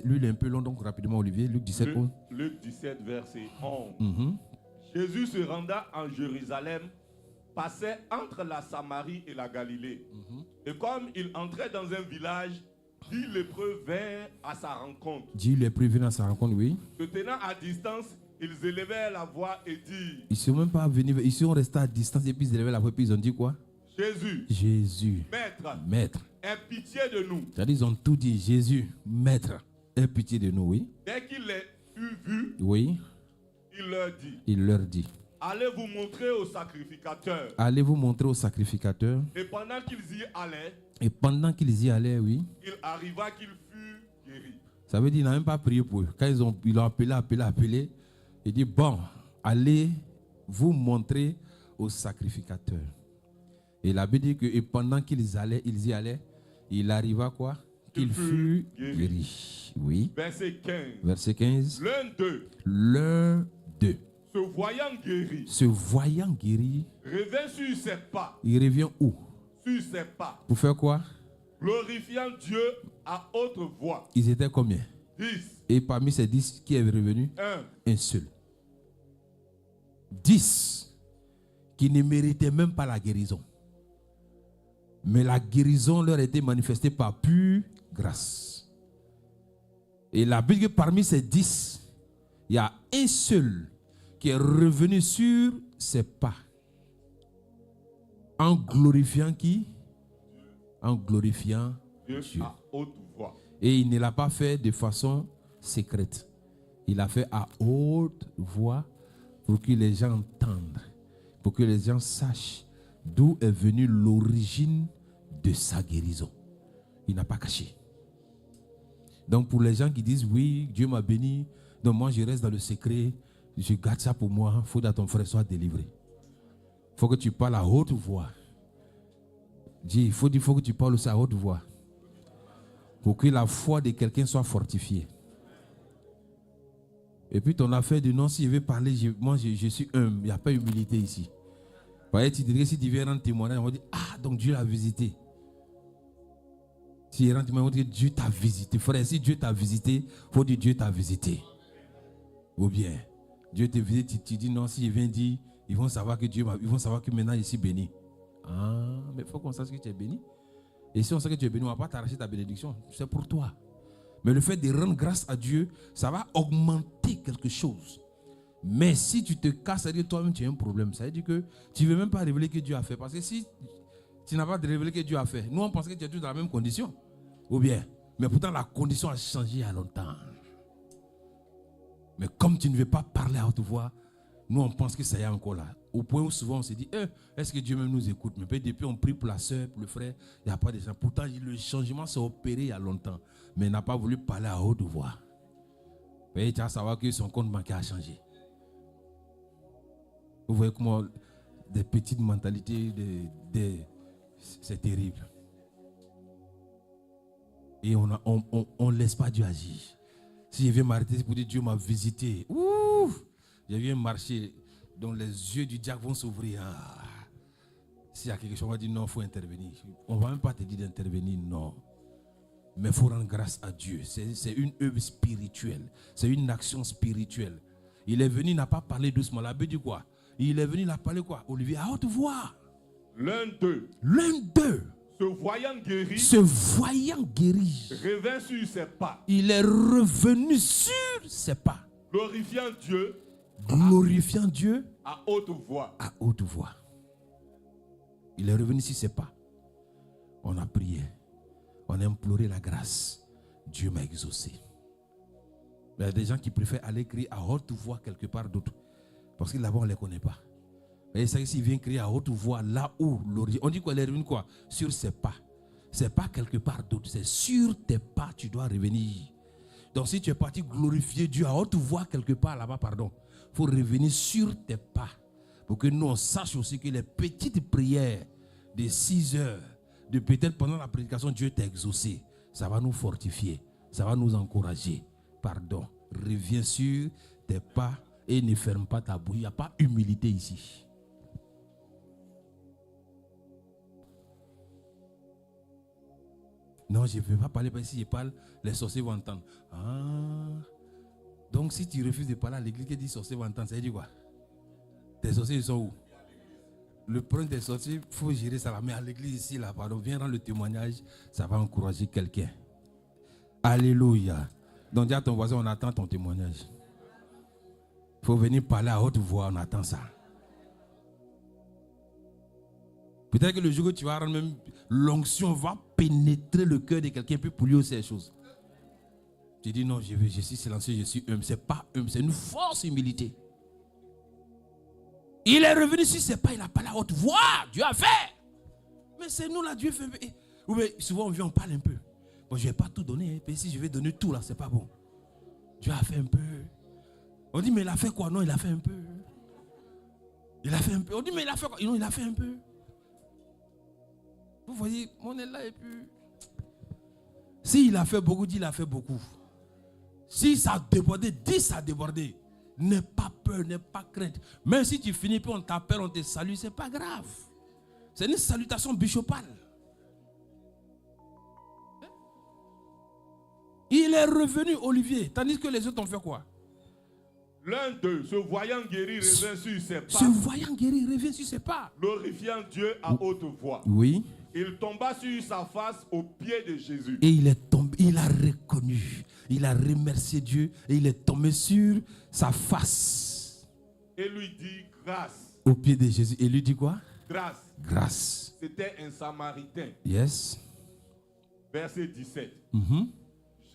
Lui, il est un peu long, donc rapidement, Olivier. Luc 17, 11. Luc 17, verset 11. Jésus se renda en Jérusalem, passait entre la Samarie et la Galilée. Et comme il entrait dans un village, 10 lépreux vinrent à sa rencontre. 10 lépreux vinrent à sa rencontre, oui. Se tenant à distance, ils élevèrent la voix et dirent. Ils ne sont même pas venus, ils sont restés à distance et puis ils élevaient la voix et puis ils ont dit quoi? Jésus. Jésus. Maître. Aie pitié de nous. C'est-à-dire ils ont tout dit. Jésus, Maître, aie pitié de nous, oui. Dès qu'il les eut vus, oui. Il leur dit. Allez vous montrer au sacrificateur. Allez vous montrer au sacrificateur. Et pendant qu'ils y allaient, oui. Il arriva qu'il fut guéri. Ça veut dire qu'il n'a même pas prié pour eux. Quand ils l'ont appelé, il dit, bon, allez vous montrer au sacrificateur. Et la Bible dit que et pendant qu'ils y allaient, il arriva quoi? Qu'il fut guéri. Oui. Verset 15. L'un d'eux. Se voyant guéri. Revient sur ses pas. Il revient où? Sur ses pas. Pour faire quoi? Glorifiant Dieu à haute voix. Ils étaient combien? 10. Et parmi ces 10, qui est revenu? Un seul. 10 qui ne méritaient même pas la guérison. Mais la guérison leur a été manifestée par pure grâce. Et la Bible dit que parmi ces 10, il y a un seul qui est revenu sur ses pas. En glorifiant qui? En glorifiant Dieu. À haute voix. Et il ne l'a pas fait de façon secrète. Il l'a fait à haute voix pour que les gens entendent, pour que les gens sachent d'où est venue l'origine de sa guérison. Il n'a pas caché. Donc pour les gens qui disent oui, Dieu m'a béni, donc moi je reste dans le secret, je garde ça pour moi, il faut que ton frère soit délivré. Il faut que tu parles à haute voix. Il faut que tu parles aussi à haute voix. Pour que la foi de quelqu'un soit fortifiée. Et puis ton affaire de non, si je vais parler, je suis humble, il n'y a pas d'humilité ici. Voyez, tu dirais, si tu viens rendre témoignage, on va dire, ah, donc Dieu l'a visité. Si tu rends témoignage, on va dire, Dieu t'a visité. Frère, si Dieu t'a visité, il faut dire Dieu t'a visité. Ou bien, Dieu te visite, tu dis non, si je viens dire, ils vont savoir que ils vont savoir que maintenant je suis béni. Ah, mais il faut qu'on sache que tu es béni. Et si on sait que tu es béni, on ne va pas t'arracher ta bénédiction. C'est pour toi. Mais le fait de rendre grâce à Dieu, ça va augmenter quelque chose. Mais si tu te casses, ça veut dire que toi-même tu as un problème. Ça veut dire que tu ne veux même pas révéler que Dieu a fait. Parce que si Tu n'as pas de révélé que Dieu a fait. Nous, on pensait que tu es tous dans la même condition. Ou bien, mais pourtant, la condition a changé il y a longtemps. Mais comme tu ne veux pas parler à haute voix, nous, on pense que ça y est encore là. Au point où souvent, on se dit, est-ce que Dieu même nous écoute? Mais depuis, on prie pour la soeur, pour le frère, il n'y a pas de ça. Pourtant, le changement s'est opéré il y a longtemps. Mais il n'a pas voulu parler à haute voix. Et tu vas savoir que son compte bancaire a changé. Vous voyez comment des petites mentalités, c'est terrible. Et on ne laisse pas Dieu agir. Si je viens m'arrêter pour dire Dieu m'a visité, je viens marcher, donc les yeux du diable vont s'ouvrir. S'il y a quelque chose, on va dire non, il faut intervenir. On ne va même pas te dire d'intervenir, non. Mais il faut rendre grâce à Dieu. C'est une œuvre spirituelle. C'est une action spirituelle. Il est venu, il n'a pas parlé doucement. La Bible dit quoi? Il est venu, il a parlé quoi? Olivier, à haute voix. L'un d'eux, se voyant guéri, revint sur ses pas. Il est revenu sur ses pas. Glorifiant Dieu à haute voix. À haute voix. Il est revenu sur ses pas. On a prié. On a imploré la grâce. Dieu m'a exaucé. Il y a des gens qui préfèrent aller crier à haute voix quelque part d'autre. Parce que là-bas, on ne les connaît pas. Et c'est s'il vient crier à haute voix là où l'origine. On dit qu'elle est revenue quoi? Sur ses pas. C'est pas quelque part d'autre. C'est sur tes pas tu dois revenir. Donc si tu es parti glorifier Dieu à haute voix quelque part là-bas, pardon, il faut revenir sur tes pas. Pour que nous on sache aussi que les petites prières de 6 heures, de peut-être pendant la prédication, Dieu t'a exaucé. Ça va nous fortifier. Ça va nous encourager. Pardon. Reviens sur tes pas et ne ferme pas ta bouche. Il n'y a pas humilité ici. Non, je ne vais pas parler parce que si je parle, les sorciers vont entendre. Donc si tu refuses de parler à l'église, que les sorciers vont entendre, ça veut dire quoi? Tes sorciers ils sont où? Le problème des sorciers, il faut gérer ça là. Mais à l'église ici, là, pardon, viens rendre le témoignage, ça va encourager quelqu'un. Alléluia. Donc dis à ton voisin, on attend ton témoignage. Il faut venir parler à haute voix, on attend ça. Peut-être que le jour que tu vas rendre même, l'onction va pénétrer le cœur de quelqu'un puis pour lui aussi ces choses. Tu dis non, je suis silencieux, je suis humble. C'est pas humble, c'est une force humilité. Il est revenu sur ses pas, il a parlé à haute voix. Dieu a fait. Mais c'est nous là, Dieu fait un peu. Mais souvent on vient, on parle un peu. Bon, je ne vais pas tout donner. Mais si je vais donner tout là, c'est pas bon. Dieu a fait un peu. On dit mais il a fait quoi? Non, il a fait un peu. Il a fait un peu. On dit mais il a fait quoi? Non, il a fait un peu. Vous voyez, on est là et puis... S'il a fait beaucoup, dit il a fait beaucoup. Si ça a débordé, dis ça a débordé. N'aie pas peur, n'aie pas crainte. Même si tu finis, puis on t'appelle, on te salue, c'est pas grave. C'est une salutation bichopale. Il est revenu, Olivier, tandis que les autres ont fait quoi? L'un d'eux, se voyant guéri, revient sur ses pas. Se voyant guéri, revient sur ses pas. Glorifiant Dieu à haute voix. Oui. Il tomba sur sa face aux pieds de Jésus. Et il est tombé, il a reconnu, il a remercié Dieu et il est tombé sur sa face. Et lui dit grâce. Aux pieds de Jésus. Et lui dit quoi? Grâce. Grâce. C'était un Samaritain. Yes. Verset 17.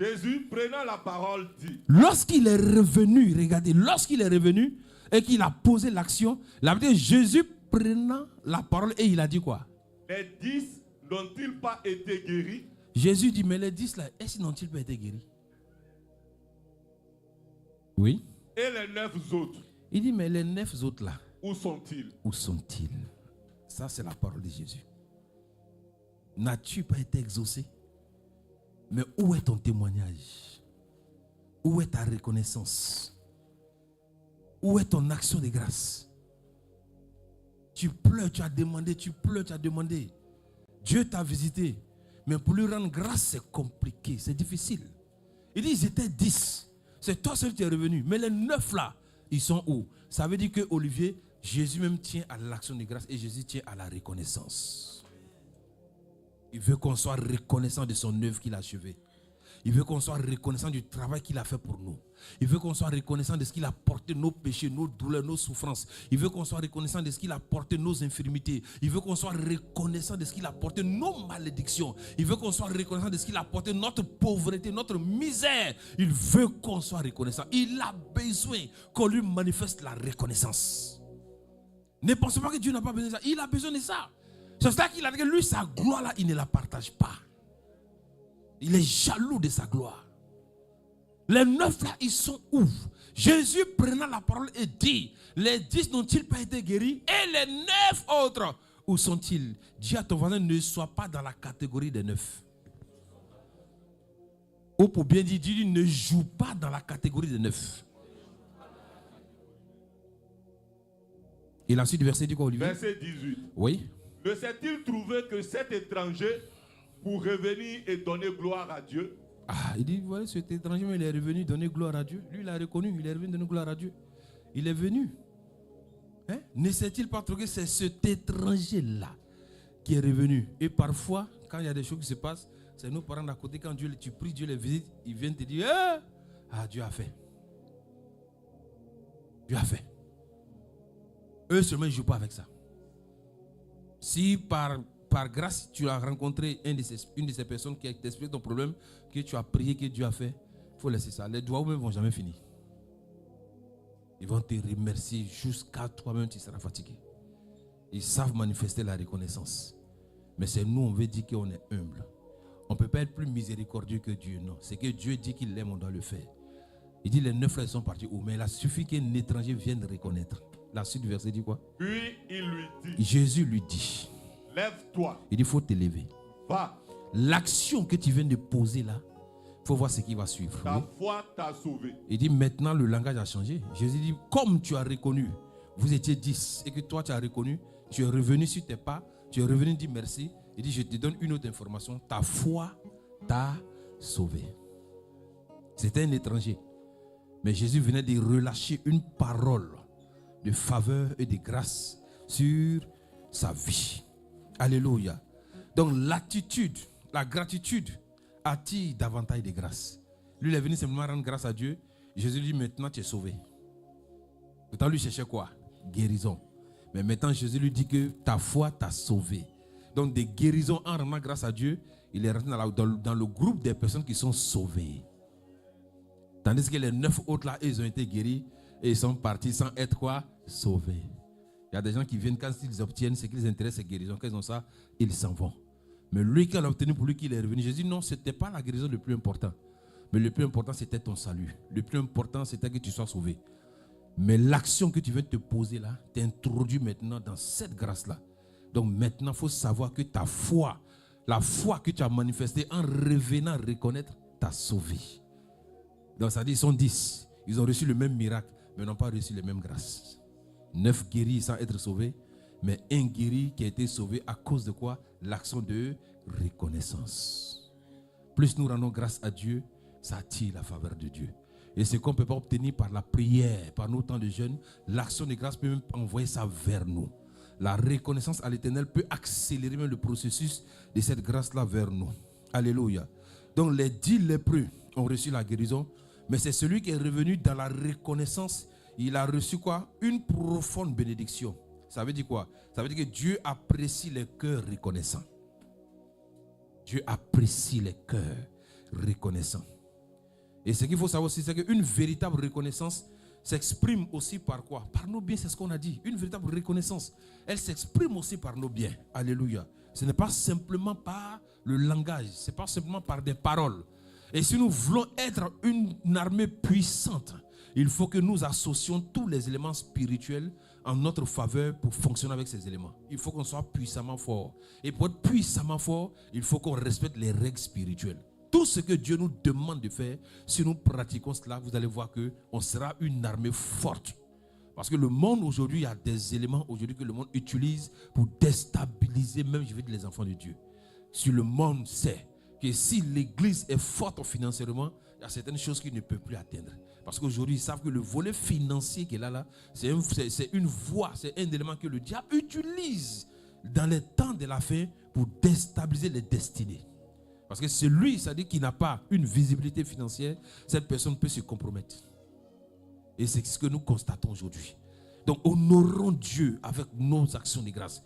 Jésus, prenant la parole, dit. Lorsqu'il est revenu, regardez, lorsqu'il est revenu et qu'il a posé l'action, la Bible dit Jésus prenant la parole et il a dit quoi? Les 10 n'ont-ils pas été guéris? Jésus dit, mais les 10 là, est-ce qu'ils n'ont-ils pas été guéris? Oui. Et les 9 autres? Il dit, mais les 9 autres là, où sont-ils? Où sont-ils? Ça, c'est la parole de Jésus. N'as-tu pas été exaucé? Mais où est ton témoignage? Où est ta reconnaissance? Où est ton action de grâce? Tu pleures, tu as demandé, tu pleures, tu as demandé. Dieu t'a visité. Mais pour lui rendre grâce, c'est compliqué, c'est difficile. Il dit, ils étaient 10. C'est toi seul qui es revenu. Mais les 9 là, ils sont où? Ça veut dire que Olivier, Jésus même tient à l'action de grâce et Jésus tient à la reconnaissance. Il veut qu'on soit reconnaissant de son œuvre qu'il a achevée. Il veut qu'on soit reconnaissant du travail qu'il a fait pour nous. Il veut qu'on soit reconnaissant de ce qu'il a porté, nos péchés, nos douleurs, nos souffrances. Il veut qu'on soit reconnaissant de ce qu'il a porté, nos infirmités. Il veut qu'on soit reconnaissant de ce qu'il a porté, nos malédictions. Il veut qu'on soit reconnaissant de ce qu'il a porté, notre pauvreté, notre misère. Il veut qu'on soit reconnaissant. Il a besoin qu'on lui manifeste la reconnaissance. Ne pensez pas que Dieu n'a pas besoin de ça. Il a besoin de ça. C'est ça qu'il a dit que lui, sa gloire là, il ne la partage pas. Il est jaloux de sa gloire. Les 9 là, ils sont où? Jésus prenant la parole et dit, les 10 n'ont-ils pas été guéris? Et les 9 autres, où sont-ils? Dis à ton voisin, ne sois pas dans la catégorie des 9. Ou pour bien dire, dis, ne joue pas dans la catégorie des 9. Et la suite du verset dit quoi, Olivier? Verset 18. Oui. Ne s'est-il trouvé que cet étranger, pour revenir et donner gloire à Dieu? Ah, il dit, voilà, cet étranger, il est revenu donner gloire à Dieu. Lui, il a reconnu, il est revenu donner gloire à Dieu. Il est venu. Hein? Ne s'est-il pas trouvé que c'est cet étranger-là qui est revenu? Et parfois, quand il y a des choses qui se passent, c'est nos parents d'à côté, quand tu pries, Dieu les visite, ils viennent te dire, ah, Dieu a fait. Dieu a fait. Eux seulement, ils ne jouent pas avec ça. Si par grâce, tu as rencontré une de ces personnes qui t'explique ton problème, que tu as prié, que Dieu a fait, il faut laisser ça. Les doigts même ne vont jamais finir. Ils vont te remercier jusqu'à toi-même, tu seras fatigué. Ils savent manifester la reconnaissance. Mais c'est nous, on veut dire qu'on est humble. On ne peut pas être plus miséricordieux que Dieu, non. C'est que Dieu dit qu'il l'aime, on doit le faire. Il dit les 9 frères sont partis où? Mais il a suffi qu'un étranger vienne reconnaître. La suite du verset dit quoi? Puis il lui dit, Jésus lui dit, lève-toi. Il dit, il faut te lever. Va. L'action que tu viens de poser là, il faut voir ce qui va suivre. Ta Oui. foi t'a sauvé. Il dit, maintenant le langage a changé. Jésus dit, comme tu as reconnu, vous étiez 10 et que toi tu as reconnu, tu es revenu sur tes pas, tu es revenu dire merci. Il dit, je te donne une autre information, ta foi t'a sauvé. C'était un étranger. Mais Jésus venait de relâcher une parole de faveur et de grâce sur sa vie. Alléluia. Donc l'attitude, la gratitude attire davantage de grâce. Lui, il est venu simplement rendre grâce à Dieu. Jésus lui dit, maintenant tu es sauvé. Pourtant, lui cherchait quoi? Guérison. Mais maintenant, Jésus lui dit que ta foi t'a sauvé. Donc des guérisons en rendant grâce à Dieu, il est rentré dans le groupe des personnes qui sont sauvées. Tandis que les 9 autres là, ils ont été guéris et ils sont partis sans être quoi? Sauvés. Il y a des gens qui viennent, quand ils obtiennent ce qui les intéresse, c'est guérison. Quand ils ont ça, ils s'en vont. Mais lui, quand il a obtenu pour lui qu'il est revenu, Jésus dit non, ce n'était pas la guérison le plus important. Mais le plus important, c'était ton salut. Le plus important, c'était que tu sois sauvé. Mais l'action que tu viens de te poser là, t'introduit maintenant dans cette grâce-là. Donc maintenant, il faut savoir que ta foi, la foi que tu as manifestée en revenant reconnaître, t'a sauvé. Donc ça dit, ils sont 10. Ils ont reçu le même miracle, mais n'ont pas reçu les mêmes grâces. 9 guéris sans être sauvés, mais un guéri qui a été sauvé à cause de quoi? L'action de reconnaissance. Plus nous rendons grâce à Dieu, ça attire la faveur de Dieu. Et ce qu'on ne peut pas obtenir par la prière, par nos temps de jeûne, l'action de grâce peut même envoyer ça vers nous. La reconnaissance à l'Éternel peut accélérer même le processus de cette grâce-là vers nous. Alléluia. Donc les 10 lépreux ont reçu la guérison, mais c'est celui qui est revenu dans la reconnaissance. Il a reçu quoi? Une profonde bénédiction. Ça veut dire quoi? Ça veut dire que Dieu apprécie les cœurs reconnaissants. Dieu apprécie les cœurs reconnaissants. Et ce qu'il faut savoir aussi, c'est qu'une véritable reconnaissance s'exprime aussi par quoi? Par nos biens, c'est ce qu'on a dit. Une véritable reconnaissance, elle s'exprime aussi par nos biens. Alléluia. Ce n'est pas simplement par le langage, ce n'est pas simplement par des paroles. Et si nous voulons être une armée puissante, il faut que nous associons tous les éléments spirituels en notre faveur pour fonctionner avec ces éléments. Il faut qu'on soit puissamment fort. Et pour être puissamment fort, il faut qu'on respecte les règles spirituelles. Tout ce que Dieu nous demande de faire, si nous pratiquons cela, vous allez voir qu'on sera une armée forte. Parce que le monde aujourd'hui, il y a des éléments aujourd'hui que le monde utilise pour déstabiliser même, je veux dire, les enfants de Dieu. Si le monde sait que si l'église est forte financièrement, il y a certaines choses qu'il ne peut plus atteindre. Parce qu'aujourd'hui, ils savent que le volet financier qu'il a là, c'est une voie, c'est un élément que le diable utilise dans les temps de la fin pour déstabiliser les destinées. Parce que celui, c'est-à-dire qui n'a pas une visibilité financière, cette personne peut se compromettre. Et c'est ce que nous constatons aujourd'hui. Donc honorons Dieu avec nos actions de grâce,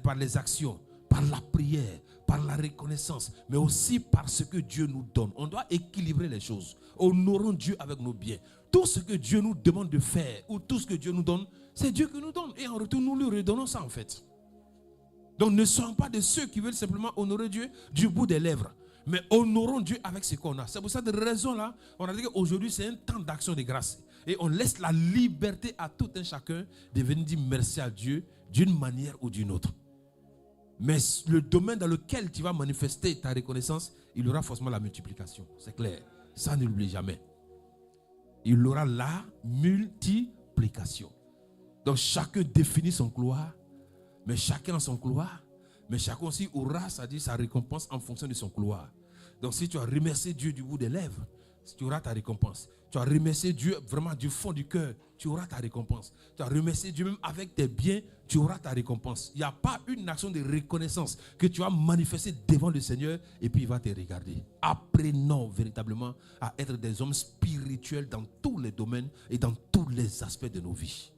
par les actions, par la prière, par la reconnaissance, mais aussi par ce que Dieu nous donne. On doit équilibrer les choses. Honorons Dieu avec nos biens. Tout ce que Dieu nous demande de faire, ou tout ce que Dieu nous donne, c'est Dieu qui nous donne. Et en retour, nous lui redonnons ça en fait. Donc ne soyons pas de ceux qui veulent simplement honorer Dieu du bout des lèvres. Mais honorons Dieu avec ce qu'on a. C'est pour cette raison-là, on a dit qu'aujourd'hui c'est un temps d'action de grâce. Et on laisse la liberté à tout un chacun de venir dire merci à Dieu d'une manière ou d'une autre. Mais le domaine dans lequel tu vas manifester ta reconnaissance, il y aura forcément la multiplication. C'est clair. Ça, ne l'oublie jamais. Il y aura la multiplication. Donc chacun définit son couloir, mais chacun a son couloir, mais chacun aussi aura sa récompense en fonction de son couloir. Donc si tu as remercié Dieu du bout des lèvres, tu auras ta récompense. Tu as remercié Dieu vraiment du fond du cœur, tu auras ta récompense. Tu as remercié Dieu même avec tes biens, tu auras ta récompense. Il n'y a pas une action de reconnaissance que tu as manifestée devant le Seigneur et puis il va te regarder. Apprenons véritablement à être des hommes spirituels dans tous les domaines et dans tous les aspects de nos vies.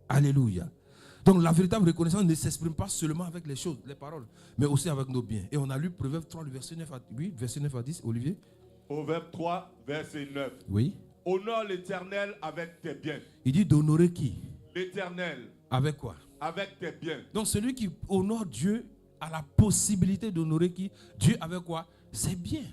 Alléluia. Donc la véritable reconnaissance ne s'exprime pas seulement avec les choses, les paroles, mais aussi avec nos biens. Et on a lu Proverbe 3, le verset 9 à 8, verset 9 à 10, Olivier. Proverbe 3, verset 9. Oui. Honore l'Éternel avec tes biens. Il dit d'honorer qui? L'Éternel. Avec quoi? Avec tes biens. Donc celui qui honore Dieu a la possibilité d'honorer qui? Dieu avec quoi? C'est bien.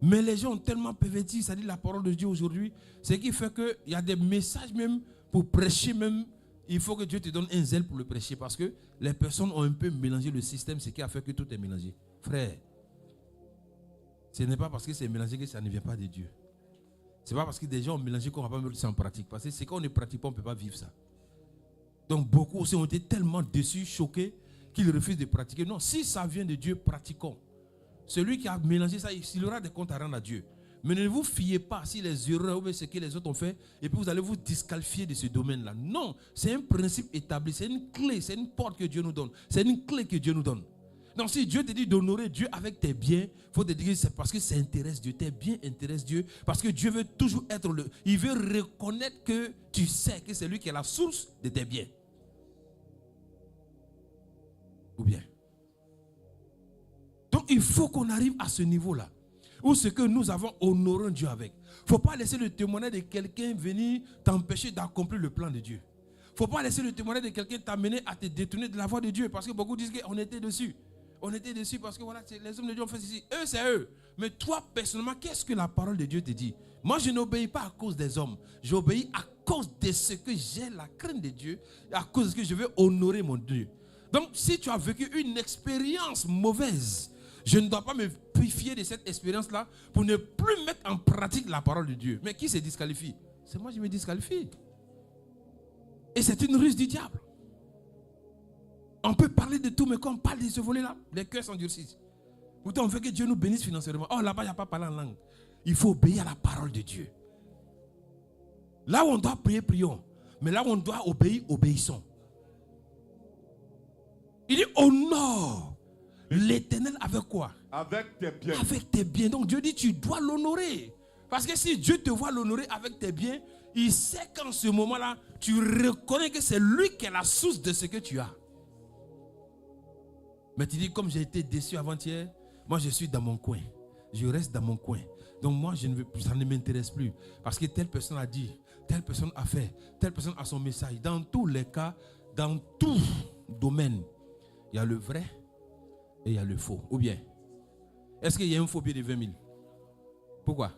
Mais les gens ont tellement perverti, c'est-à-dire la parole de Dieu aujourd'hui, ce qui fait qu'il y a des messages même pour prêcher même. Il faut que Dieu te donne un zèle pour le prêcher parce que les personnes ont un peu mélangé le système, ce qui a fait que tout est mélangé. Frère, ce n'est pas parce que c'est mélangé que ça ne vient pas de Dieu. Ce n'est pas parce que des gens ont mélangé qu'on ne va pas mettre ça en pratique. Parce que c'est quand on ne pratique pas, on ne peut pas vivre ça. Donc beaucoup aussi ont été tellement déçus, choqués, qu'ils refusent de pratiquer. Non, si ça vient de Dieu, pratiquons. Celui qui a mélangé ça, il aura des comptes à rendre à Dieu. Mais ne vous fiez pas si les erreurs ou ce que les autres ont fait et puis vous allez vous disqualifier de ce domaine-là. Non, c'est un principe établi, c'est une clé, c'est une porte que Dieu nous donne. C'est une clé que Dieu nous donne. Donc si Dieu te dit d'honorer Dieu avec tes biens, il faut te dire que c'est parce que ça intéresse Dieu. Tes biens intéressent Dieu parce que Dieu veut toujours être il veut reconnaître que tu sais que c'est lui qui est la source de tes biens. Ou bien. Donc il faut qu'on arrive à ce niveau-là. Ou ce que nous avons honoré Dieu avec. Il ne faut pas laisser le témoignage de quelqu'un venir t'empêcher d'accomplir le plan de Dieu. Il ne faut pas laisser le témoignage de quelqu'un t'amener à te détourner de la voie de Dieu. Parce que beaucoup disent qu'on était dessus. On était dessus parce que voilà, les hommes de Dieu ont fait ceci. Eux, c'est eux. Mais toi, personnellement, qu'est-ce que la parole de Dieu te dit? Moi, je n'obéis pas à cause des hommes. J'obéis à cause de ce que j'ai la crainte de Dieu. À cause de ce que je veux honorer mon Dieu. Donc, si tu as vécu une expérience mauvaise, je ne dois pas me fier de cette expérience-là pour ne plus mettre en pratique la parole de Dieu. Mais qui se disqualifie? C'est moi qui me disqualifie. Et c'est une ruse du diable. On peut parler de tout, mais quand on parle de ce volet-là, les cœurs s'endurcissent. Pourtant, on veut que Dieu nous bénisse financièrement. Oh, là-bas, il n'y a pas parlé en langue. Il faut obéir à la parole de Dieu. Là où on doit prier, prions. Mais là où on doit obéir, obéissons. Il dit honore l'Éternel avec quoi? Avec tes biens. Avec tes biens. Donc Dieu dit tu dois l'honorer. Parce que si Dieu te voit l'honorer avec tes biens, il sait qu'en ce moment-là, tu reconnais que c'est lui qui est la source de ce que tu as. Mais tu dis comme j'ai été déçu avant-hier, moi je suis dans mon coin. Je reste dans mon coin. Donc moi je ne veux plus, ça ne m'intéresse plus. Parce que telle personne a dit, telle personne a fait, telle personne a son message. Dans tous les cas, dans tout domaine, il y a le vrai et il y a le faux. Ou bien, est-ce qu'il y a un faux billet de 20 000? Pourquoi?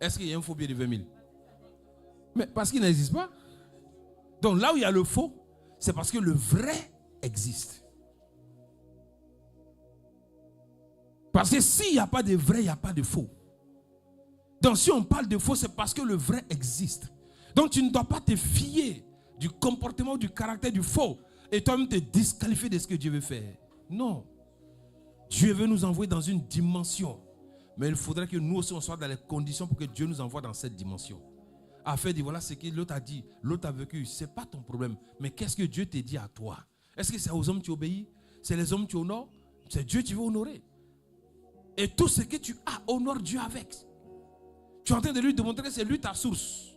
Est-ce qu'il y a un faux billet de 20 000? Mais parce qu'il n'existe pas. Donc là où il y a le faux, c'est parce que le vrai existe. Parce que s'il n'y a pas de vrai, il n'y a pas de faux. Donc si on parle de faux, c'est parce que le vrai existe. Donc tu ne dois pas te fier du comportement, du caractère du faux et toi-même te disqualifier de ce que Dieu veut faire. Non. Dieu veut nous envoyer dans une dimension. Mais il faudrait que nous aussi on soit dans les conditions pour que Dieu nous envoie dans cette dimension. a fait dire voilà ce que l'autre a dit, l'autre a vécu. Ce n'est pas ton problème. Mais qu'est-ce que Dieu t'a dit à toi? Est-ce que c'est aux hommes que tu obéis? C'est les hommes que tu honores? C'est Dieu que tu veux honorer. Et tout ce que tu as, honore Dieu avec. Tu es en train de lui démontrer que c'est lui ta source.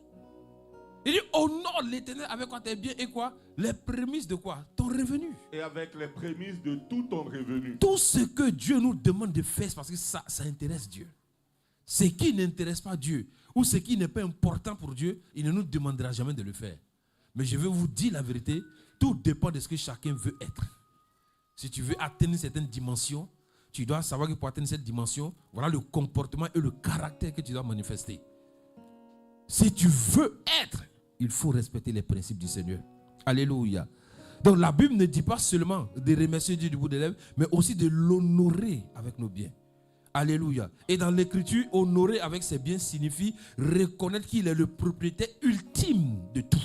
Il dit honore l'Éternel avec quoi tes biens et quoi? Les prémices de quoi? Ton revenu. Et avec les prémices de tout ton revenu. Tout ce que Dieu nous demande de faire, c'est parce que ça intéresse Dieu. Ce qui n'intéresse pas Dieu ou ce qui n'est pas important pour Dieu, il ne nous demandera jamais de le faire. Mais je vais vous dire la vérité, tout dépend de ce que chacun veut être. Si tu veux atteindre une certaine dimension, tu dois savoir que pour atteindre cette dimension, voilà le comportement et le caractère que tu dois manifester. Si tu veux être, il faut respecter les principes du Seigneur. Alléluia. Donc la Bible ne dit pas seulement de remercier Dieu du bout des lèvres, mais aussi de l'honorer avec nos biens. Alléluia. Et dans l'écriture, honorer avec ses biens signifie reconnaître qu'il est le propriétaire ultime de tout.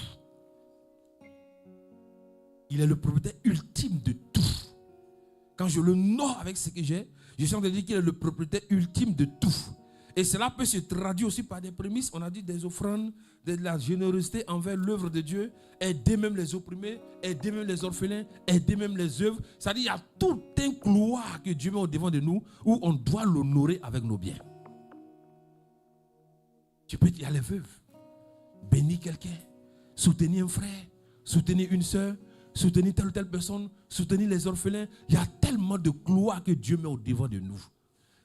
Il est le propriétaire ultime de tout. Quand je l'honore avec ce que j'ai, je suis en train de dire qu'il est le propriétaire ultime de tout. Et cela peut se traduire aussi par des prémices. On a dit des offrandes, de la générosité envers l'œuvre de Dieu, aider même les opprimés, aider même les orphelins, aider même les œuvres. C'est-à-dire qu'il y a tout un couloir que Dieu met au devant de nous où on doit l'honorer avec nos biens. Tu peux dire, il y a les veuves. Bénir quelqu'un, soutenir un frère, soutenir une soeur, soutenir telle ou telle personne, soutenir les orphelins. Il y a tellement de couloirs que Dieu met au devant de nous.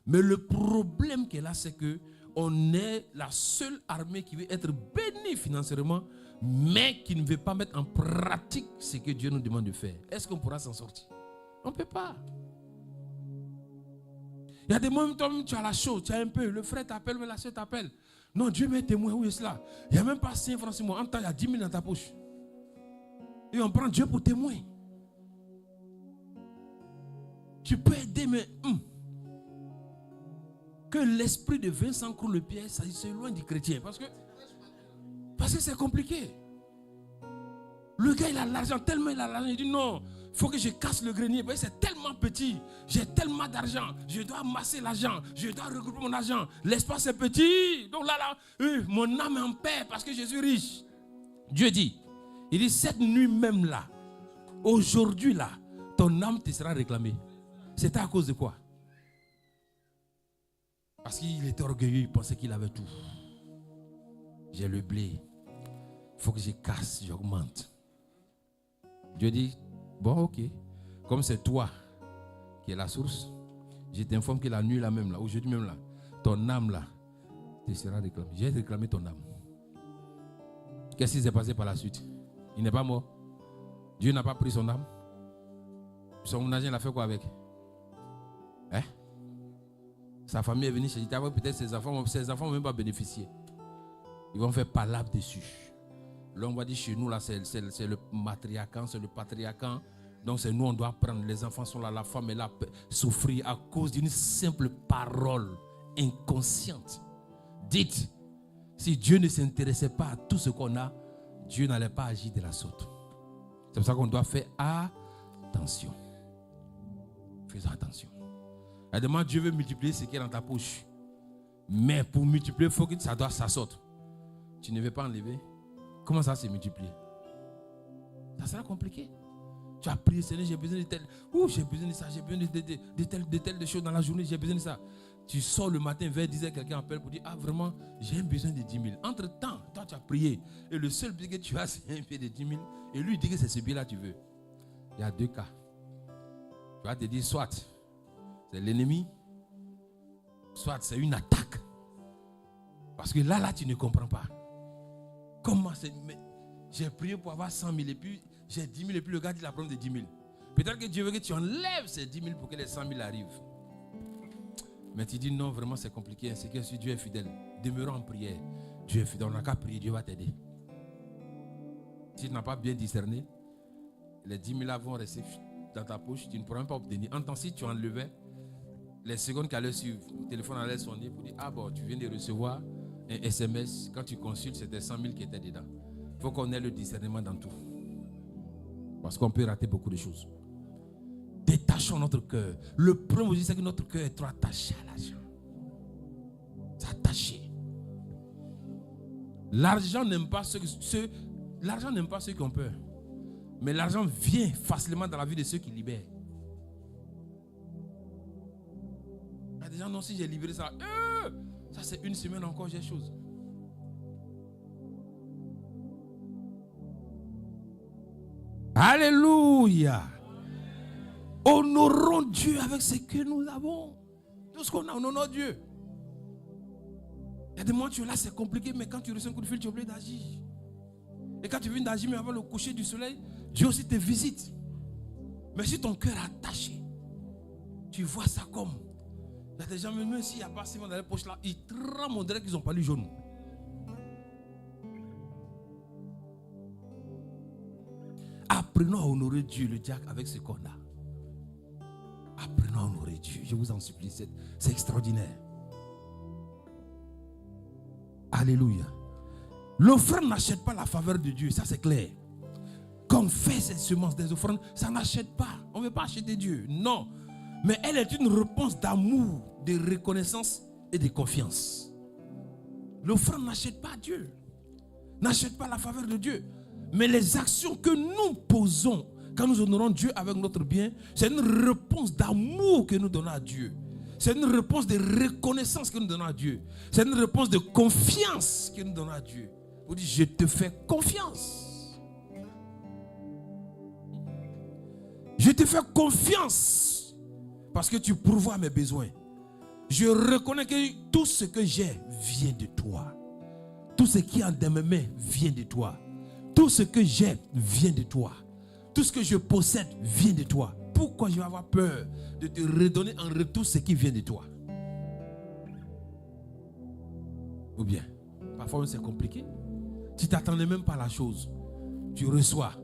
Mais le problème qui est là, c'est que on est la seule armée qui veut être bénie financièrement, mais qui ne veut pas mettre en pratique ce que Dieu nous demande de faire. Est-ce qu'on pourra s'en sortir? On ne peut pas. Il y a des moments où tu as la chose, tu as un peu, le frère t'appelle, mais la soeur t'appelle. Non, Dieu m'est témoin, où est cela? Il n'y a même pas 5 francs sur moi. En même temps, il y a 10 000 dans ta poche. Et on prend Dieu pour témoin. Tu peux aider, mais que l'esprit de Vincent coule le pied, ça c'est loin du chrétien. Parce que c'est compliqué. Le gars, il a l'argent, tellement il a l'argent, il dit non, il faut que je casse le grenier. C'est tellement petit, j'ai tellement d'argent, je dois amasser l'argent, je dois regrouper mon argent. L'espace est petit. Donc là, mon âme est en paix parce que je suis riche. Dieu dit, il dit cette nuit même là, aujourd'hui là, ton âme te sera réclamée. C'était à cause de quoi? Parce qu'il était orgueilleux, il pensait qu'il avait tout. J'ai le blé. Il faut que je casse, j'augmente. Dieu dit, bon ok, comme c'est toi qui es la source, je t'informe que la nuit là même là, aujourd'hui même là, ton âme là, te sera réclamée. J'ai réclamé ton âme. Qu'est-ce qui s'est passé par la suite? Il n'est pas mort. Dieu n'a pas pris son âme. Son argent, il a fait quoi avec? Hein? Sa famille est venue chez lui. Peut-être ses enfants ne vont même pas bénéficier. Ils vont faire palabre dessus. Là, on va dire chez nous, là, c'est le matriarcat, c'est le patriarcat. Donc, c'est nous, on doit prendre. Les enfants sont là, la femme est là, souffrir à cause d'une simple parole inconsciente. Dites, si Dieu ne s'intéressait pas à tout ce qu'on a, Dieu n'allait pas agir de la sorte. C'est pour ça qu'on doit faire attention. Faisons attention. Évidemment, Dieu veut multiplier ce qui est dans ta poche. Mais pour multiplier, il faut que ça sorte. Tu ne veux pas enlever. Comment ça se multiplie? Ça sera compliqué. Tu as prié, Seigneur, j'ai besoin de tel. J'ai besoin de ça, j'ai besoin de telle chose dans la journée, j'ai besoin de ça. Tu sors le matin vers 10 h, quelqu'un appelle pour dire, vraiment, j'ai besoin de 10 000. Entre-temps, toi tu as prié. Et le seul billet que tu as, c'est un billet de 10 000. Et lui, il dit que c'est ce billet-là que tu veux. Il y a 2 cas. Tu vas te dire, soit c'est l'ennemi, soit c'est une attaque. Parce que là, tu ne comprends pas. Comment c'est... J'ai prié pour avoir 100 000 et puis j'ai 10 000 et puis le gars dit la promesse de 10 000. Peut-être que Dieu veut que tu enlèves ces 10 000 pour que les 100 000 arrivent. Mais tu dis non, vraiment c'est compliqué. C'est que si Dieu est fidèle, demeurons en prière. Dieu est fidèle, on n'a qu'à prier, Dieu va t'aider. Si tu n'as pas bien discerné, les 10 000 vont rester dans ta poche, tu ne pourras même pas obtenir. En tant que si tu enlevais, les secondes qui allaient suivre, le téléphone allait sonner pour dire, ah bon, tu viens de recevoir un SMS. Quand tu consultes, c'était 100 000 qui étaient dedans. Il faut qu'on ait le discernement dans tout. Parce qu'on peut rater beaucoup de choses. Détachons notre cœur. Le problème aussi, c'est que notre cœur est trop attaché à l'argent. C'est attaché. L'argent n'aime pas ceux qui ont peur. Mais l'argent vient facilement dans la vie de ceux qui libèrent. Il y a des gens, non, si j'ai libéré ça, ça c'est une semaine encore, j'ai chose. Alléluia. Honorons Dieu avec ce que nous avons. Tout ce qu'on a, on honore Dieu. Il y a des moments où tu es là, c'est compliqué, mais quand tu reçois un coup de fil, tu es obligé d'agir. Et quand tu viens d'agir, mais avant le coucher du soleil, Dieu aussi te visite. Mais si ton cœur est attaché, tu vois ça comme. Il y a des gens, même s'il n'y a pas ciment dans les poches là, ils tremblent, on dirait qu'ils n'ont pas lu jaune. Apprenons à honorer Dieu, le diacre, avec ce qu'on a. Apprenons à honorer Dieu. Je vous en supplie, c'est extraordinaire. Alléluia. L'offrande n'achète pas la faveur de Dieu, ça c'est clair. Quand on fait cette semence des offrandes, ça n'achète pas. On ne veut pas acheter Dieu, non. Mais elle est une réponse d'amour, de reconnaissance et de confiance. L'offrande n'achète pas Dieu, n'achète pas la faveur de Dieu. Mais les actions que nous posons quand nous honorons Dieu avec notre bien, c'est une réponse d'amour que nous donnons à Dieu. C'est une réponse de reconnaissance que nous donnons à Dieu. C'est une réponse de confiance que nous donnons à Dieu. Vous dites, je te fais confiance. Je te fais confiance parce que tu pourvois mes besoins. Je reconnais que tout ce que j'ai vient de toi. Tout ce qui est dans mes mains vient de toi. Tout ce que j'ai vient de toi. Tout ce que je possède vient de toi. Pourquoi je vais avoir peur de te redonner en retour ce qui vient de toi? Ou bien, parfois c'est compliqué. Tu ne t'attendais même pas à la chose. Tu reçois.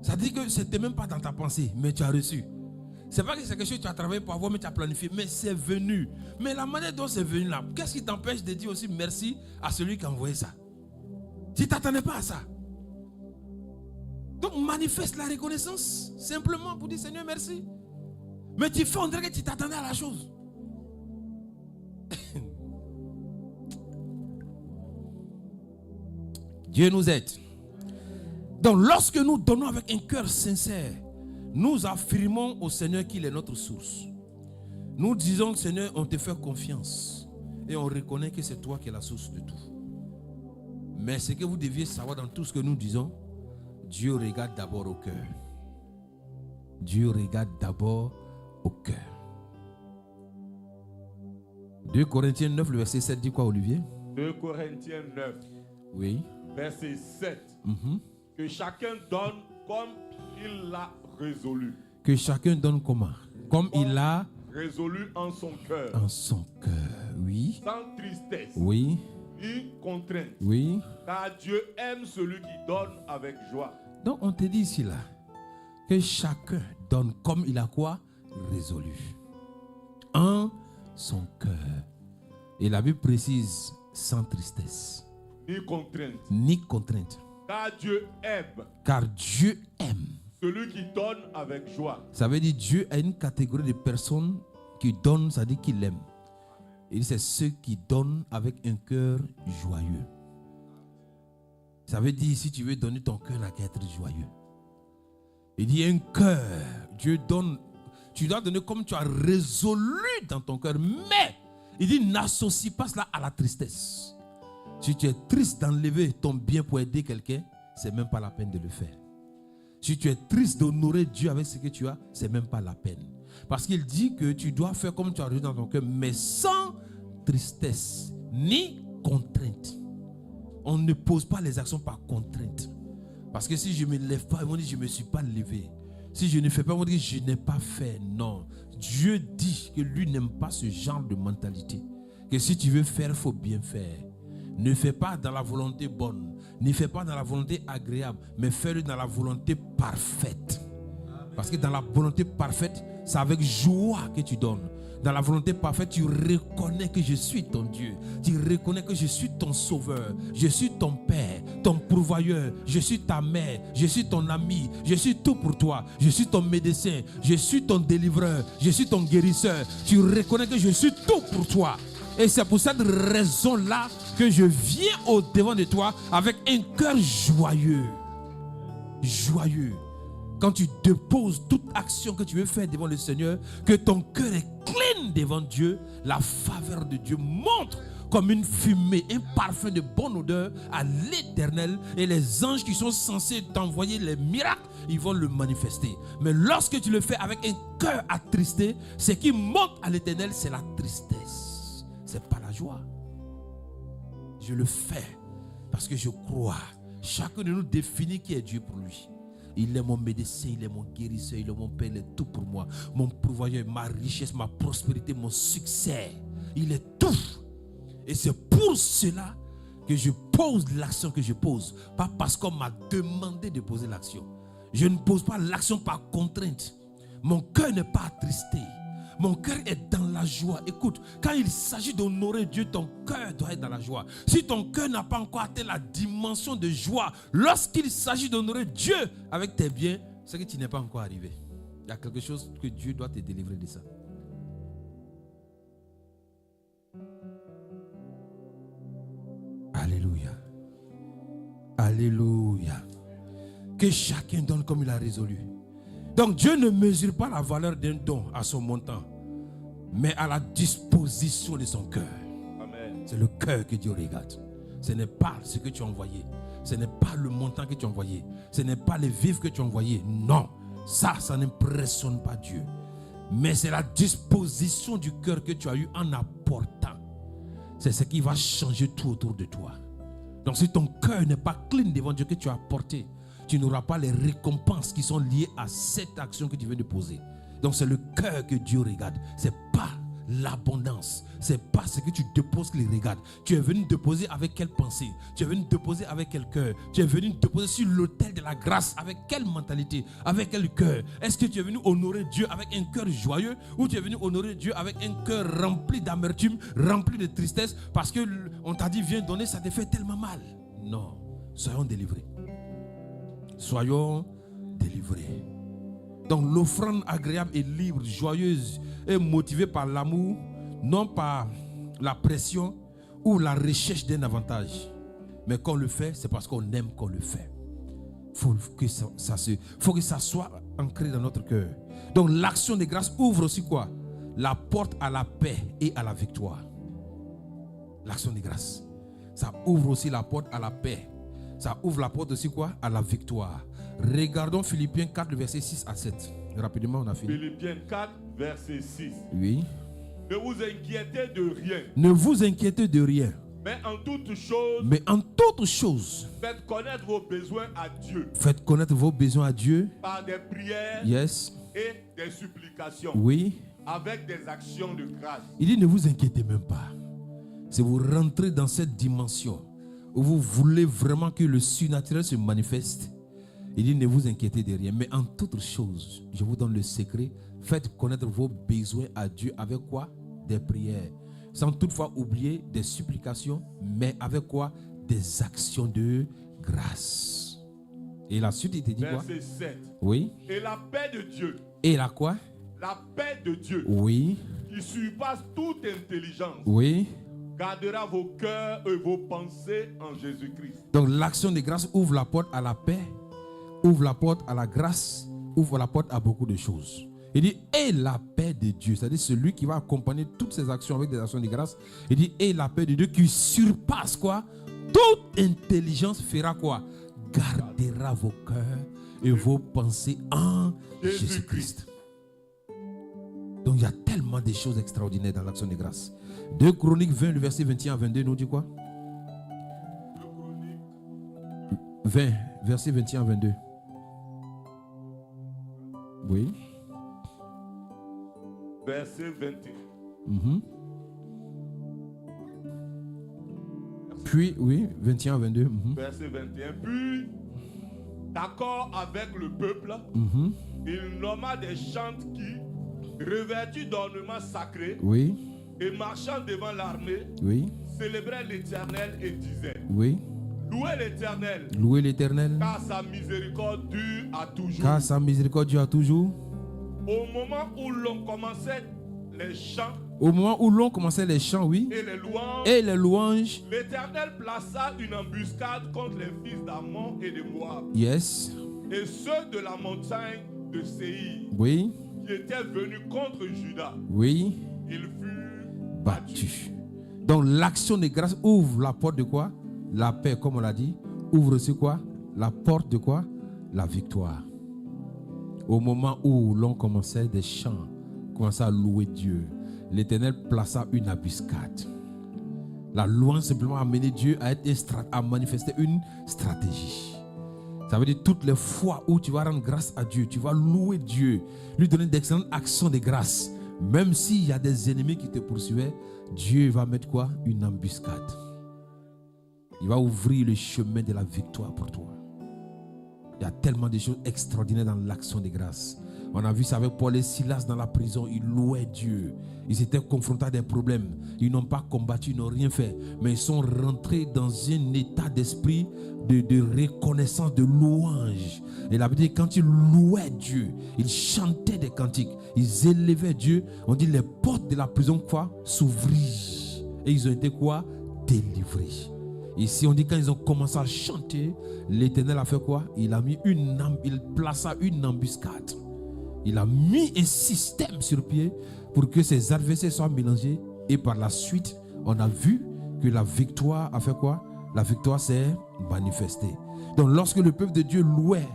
Ça dit que ce n'était même pas dans ta pensée, mais tu as reçu. Ce n'est pas que c'est quelque chose que tu as travaillé pour avoir, mais tu as planifié. Mais c'est venu. Mais la manière dont c'est venu là, qu'est-ce qui t'empêche de dire aussi merci à celui qui a envoyé ça? Tu ne t'attendais pas à ça. Donc manifeste la reconnaissance simplement pour dire Seigneur merci. Mais tu fais on dirait que tu t'attendais à la chose. Dieu nous aide. Donc lorsque nous donnons avec un cœur sincère, nous affirmons au Seigneur qu'il est notre source. Nous disons Seigneur, on te fait confiance. Et on reconnaît que c'est toi qui es la source de tout. Mais ce que vous deviez savoir dans tout ce que nous disons, Dieu regarde d'abord au cœur. Dieu regarde d'abord au cœur. 2 Corinthiens 9, le verset 7 dit quoi, Olivier? 2 Corinthiens 9, oui. Verset 7. Que chacun donne comme il l'a résolu. Que chacun donne comment? Comme il l'a résolu en son cœur. En son cœur, oui. Sans tristesse. Oui. Ni contrainte. Oui. Car Dieu aime celui qui donne avec joie. Donc on te dit ici là que chacun donne comme il a quoi? Résolu. En son cœur. Et la Bible précise sans tristesse. Ni contrainte. Ni contrainte. Car Dieu aime. Car Dieu aime. Celui qui donne avec joie. Ça veut dire Dieu a une catégorie de personnes qui donnent, ça veut dire qu'il aime. Et c'est ceux qui donnent avec un cœur joyeux. Ça veut dire si tu veux donner ton cœur, n'a qu'à être joyeux. Il dit un cœur. Dieu donne. Tu dois donner comme tu as résolu dans ton cœur. Mais il dit n'associe pas cela à la tristesse. Si tu es triste d'enlever ton bien pour aider quelqu'un, c'est même pas la peine de le faire. Si tu es triste d'honorer Dieu avec ce que tu as, c'est même pas la peine. Parce qu'il dit que tu dois faire comme tu as résolu dans ton cœur, mais sans tristesse ni contrainte. On ne pose pas les actions par contrainte. Parce que si je ne me lève pas, ils vont dire je ne me suis pas levé. Si je ne fais pas, ils vont dire je n'ai pas fait. Non. Dieu dit que lui n'aime pas ce genre de mentalité. Que si tu veux faire, il faut bien faire. Ne fais pas dans la volonté bonne. Ne fais pas dans la volonté agréable. Mais fais-le dans la volonté parfaite. Parce que dans la volonté parfaite, c'est avec joie que tu donnes. Dans la volonté parfaite, tu reconnais que je suis ton Dieu. Tu reconnais que je suis ton sauveur. Je suis ton père, ton pourvoyeur. Je suis ta mère. Je suis ton ami. Je suis tout pour toi. Je suis ton médecin. Je suis ton délivreur. Je suis ton guérisseur. Tu reconnais que je suis tout pour toi. Et c'est pour cette raison-là que je viens au devant de toi avec un cœur joyeux. Joyeux. Quand tu déposes toute action que tu veux faire devant le Seigneur, que ton cœur est clean devant Dieu, la faveur de Dieu monte comme une fumée, un parfum de bonne odeur à l'Éternel, et les anges qui sont censés t'envoyer les miracles, ils vont le manifester. Mais lorsque tu le fais avec un cœur attristé, ce qui monte à l'Éternel, c'est la tristesse. C'est pas la joie. Je le fais parce que je crois. Chacun de nous définit qui est Dieu pour lui. Il est mon médecin, il est mon guérisseur, il est mon Père, il est tout pour moi. Mon pourvoyeur, ma richesse, ma prospérité, mon succès. Il est tout. Et c'est pour cela que je pose l'action que je pose. Pas parce qu'on m'a demandé de poser l'action. Je ne pose pas l'action par contrainte. Mon cœur n'est pas attristé. Mon cœur est dans la joie. Écoute, quand il s'agit d'honorer Dieu, ton cœur doit être dans la joie. Si ton cœur n'a pas encore atteint la dimension de joie, lorsqu'il s'agit d'honorer Dieu avec tes biens, c'est que tu n'es pas encore arrivé. Il y a quelque chose que Dieu doit te délivrer de ça. Alléluia. Alléluia. Que chacun donne comme il a résolu. Donc Dieu ne mesure pas la valeur d'un don à son montant, mais à la disposition de son cœur. Amen. C'est le cœur que Dieu regarde. Ce n'est pas ce que tu as envoyé. Ce n'est pas le montant que tu as envoyé. Ce n'est pas les vivres que tu as envoyés. Non, ça n'impressionne pas Dieu. Mais c'est la disposition du cœur que tu as eu en apportant. C'est ce qui va changer tout autour de toi. Donc si ton cœur n'est pas clean devant Dieu que tu as apporté, tu n'auras pas les récompenses qui sont liées à cette action que tu viens de poser. Donc c'est le cœur que Dieu regarde. Ce n'est pas l'abondance. Ce n'est pas ce que tu déposes qu'il regarde. Tu es venu déposer avec quelle pensée? Tu es venu déposer avec quel cœur? Tu es venu déposer sur l'autel de la grâce avec quelle mentalité? Avec quel cœur? Est-ce que tu es venu honorer Dieu avec un cœur joyeux, ou tu es venu honorer Dieu avec un cœur rempli d'amertume, rempli de tristesse parce qu'on t'a dit viens donner, ça te fait tellement mal? Non, soyons délivrés. Soyons délivrés. Donc l'offrande agréable et libre, joyeuse, est motivée par l'amour, non par la pression ou la recherche d'un avantage. Mais qu'on le fait, c'est parce qu'on aime qu'on le fait. Faut que ça soit ancré dans notre cœur. Donc l'action de grâce ouvre aussi quoi? La porte à la paix et à la victoire. L'action de grâce, ça ouvre aussi la porte à la paix. Ça ouvre la porte aussi quoi? À la victoire. Regardons Philippiens 4, verset 6 à 7. Rapidement, on a fini. Philippiens 4, verset 6. Oui. Ne vous inquiétez de rien. Ne vous inquiétez de rien. Mais en toutes choses, faites connaître vos besoins à Dieu. Faites connaître vos besoins à Dieu. Par des prières et des supplications. Oui. Avec des actions de grâce. Il dit ne vous inquiétez même pas. Si vous rentrez dans cette dimension où vous voulez vraiment que le surnaturel se manifeste, il dit ne vous inquiétez de rien. Mais en toutes choses, je vous donne le secret. Faites connaître vos besoins à Dieu avec quoi? Des prières. Sans toutefois oublier des supplications, mais avec quoi? Des actions de grâce. Et la suite, il te dit quoi? Verset 7. Oui. Et la paix de Dieu. Et la quoi? La paix de Dieu. Oui. Qui surpasse toute intelligence. Oui. Gardera vos cœurs et vos pensées en Jésus-Christ. Donc l'action de grâce ouvre la porte à la paix, ouvre la porte à la grâce, ouvre la porte à beaucoup de choses. Il dit, et la paix de Dieu, c'est-à-dire celui qui va accompagner toutes ces actions avec des actions de grâce. Il dit, et la paix de Dieu qui surpasse quoi? Toute intelligence fera quoi? Gardera vos cœurs et vos pensées en Jésus-Christ. Donc il y a tellement de choses extraordinaires dans l'action de grâce. 2 Chroniques 20, le verset 21 à 22 nous dit quoi? 20, verset 21 à 22. Oui. Verset 21. Puis, oui, 21 à 22. Verset 21. Puis, d'accord avec le peuple, il nomma des chantres qui, revêtus d'ornements sacrés, oui, et marchant devant l'armée, oui, célébraient l'Éternel et disaient, oui, louez l'Éternel, louez l'Éternel, car sa miséricorde dure à toujours. Car sa miséricorde dure à toujours. Au moment où l'on commençait les chants, Au moment où l'on commençait les chants, oui, et les louanges, l'Éternel plaça une embuscade contre les fils d'Ammon et de Moab. Yes. Et ceux de la montagne de Séir, Oui. qui étaient venus contre Juda, Oui. ils furent Battus. Donc l'action de grâce ouvre la porte de quoi? La paix, comme on l'a dit. Ouvre aussi quoi? La porte de quoi? La victoire. Au moment où l'on commençait des chants, commençait à louer Dieu, l'Éternel plaça une embuscade. La louange simplement a amené Dieu à manifester une stratégie. Ça veut dire toutes les fois où tu vas rendre grâce à Dieu, tu vas louer Dieu, lui donner d'excellentes actions de grâce. Même s'il y a des ennemis qui te poursuivaient, Dieu va mettre quoi? Une embuscade. Il va ouvrir le chemin de la victoire pour toi. Il y a tellement de choses extraordinaires dans l'action de grâce. On a vu ça avec Paul et Silas dans la prison. Ils louaient Dieu. Ils étaient confrontés à des problèmes. Ils n'ont pas combattu, ils n'ont rien fait. Mais ils sont rentrés dans un état d'esprit de reconnaissance, de louange. Et la Bible dit, quand ils louaient Dieu, ils chantaient des cantiques, ils élevaient Dieu. On dit les portes de la prison quoi? S'ouvrirent. Et ils ont été quoi? Délivrés. Ici on dit quand ils ont commencé à chanter, l'Éternel a fait quoi? Il plaça une embuscade. Il a mis un système sur pied pour que ses adversaires soient mélangés. Et par la suite, on a vu que la victoire a fait quoi? La victoire s'est manifestée. Donc lorsque le peuple de Dieu louait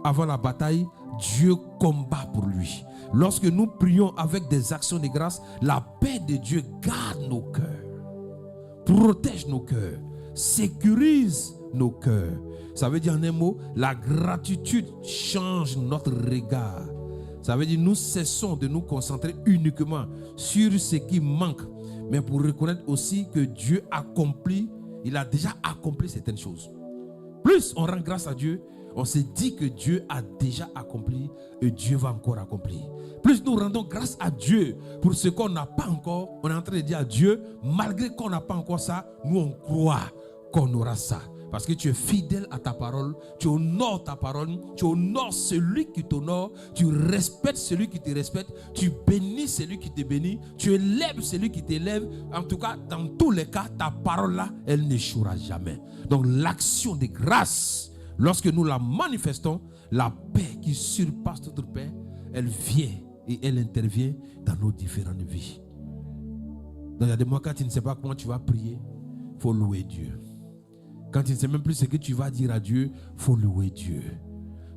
avant la bataille, Dieu combat pour lui. Lorsque nous prions avec des actions de grâce, la paix de Dieu garde nos cœurs, protège nos cœurs, sécurise nos cœurs. Ça veut dire en un mot, la gratitude change notre regard. Ça veut dire nous cessons de nous concentrer uniquement sur ce qui manque, mais pour reconnaître aussi que Dieu accomplit, il a déjà accompli certaines choses. Plus on rend grâce à Dieu, on se dit que Dieu a déjà accompli et Dieu va encore accomplir. Plus nous rendons grâce à Dieu pour ce qu'on n'a pas encore, on est en train de dire à Dieu, malgré qu'on n'a pas encore ça, nous on croit qu'on aura ça. Parce que tu es fidèle à ta parole, tu honores ta parole, tu honores celui qui t'honore, tu respectes celui qui te respecte, tu bénis celui qui te bénit, tu élèves celui qui t'élève. En tout cas, dans tous les cas, ta parole là, elle n'échouera jamais. Donc l'action de grâce, lorsque nous la manifestons, la paix qui surpasse toute paix, elle vient et elle intervient dans nos différentes vies. Donc il y a des moments quand tu ne sais pas comment tu vas prier, il faut louer Dieu. Quand tu ne sais même plus ce que tu vas dire à Dieu, il faut louer Dieu.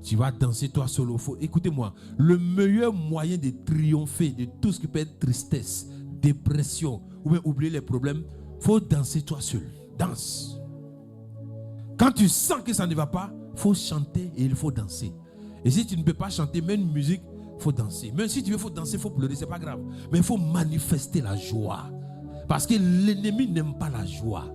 Tu vas danser toi solo. Écoutez-moi, le meilleur moyen de triompher de tout ce qui peut être tristesse, dépression, ou même oublier les problèmes, il faut danser toi seul. Danse. Quand tu sens que ça ne va pas, il faut chanter et il faut danser. Et si tu ne peux pas chanter, même une musique, il faut danser. Même si tu veux, il faut danser, il faut pleurer, ce n'est pas grave. Mais il faut manifester la joie. Parce que l'ennemi n'aime pas la joie.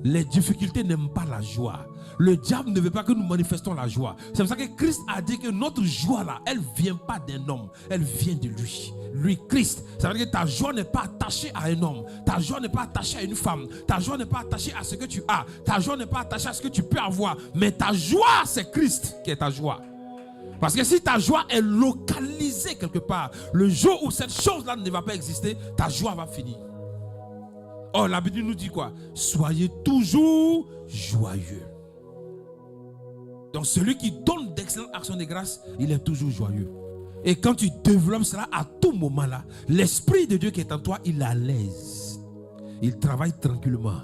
Les difficultés n'aiment pas la joie. Le diable ne veut pas que nous manifestons la joie. C'est pour ça que Christ a dit que notre joie là, elle ne vient pas d'un homme, elle vient de lui. Lui, Christ. Ça veut dire que ta joie n'est pas attachée à un homme. Ta joie n'est pas attachée à une femme. Ta joie n'est pas attachée à ce que tu as. Ta joie n'est pas attachée à ce que tu peux avoir. Mais ta joie, c'est Christ qui est ta joie. Parce que si ta joie est localisée quelque part, le jour où cette chose-là ne va pas exister, ta joie va finir. Or, la Bible nous dit quoi? Soyez toujours joyeux. Donc, celui qui donne d'excellentes actions de grâce, il est toujours joyeux. Et quand tu développes cela à tout moment là, l'Esprit de Dieu qui est en toi, il est à l'aise. Il travaille tranquillement.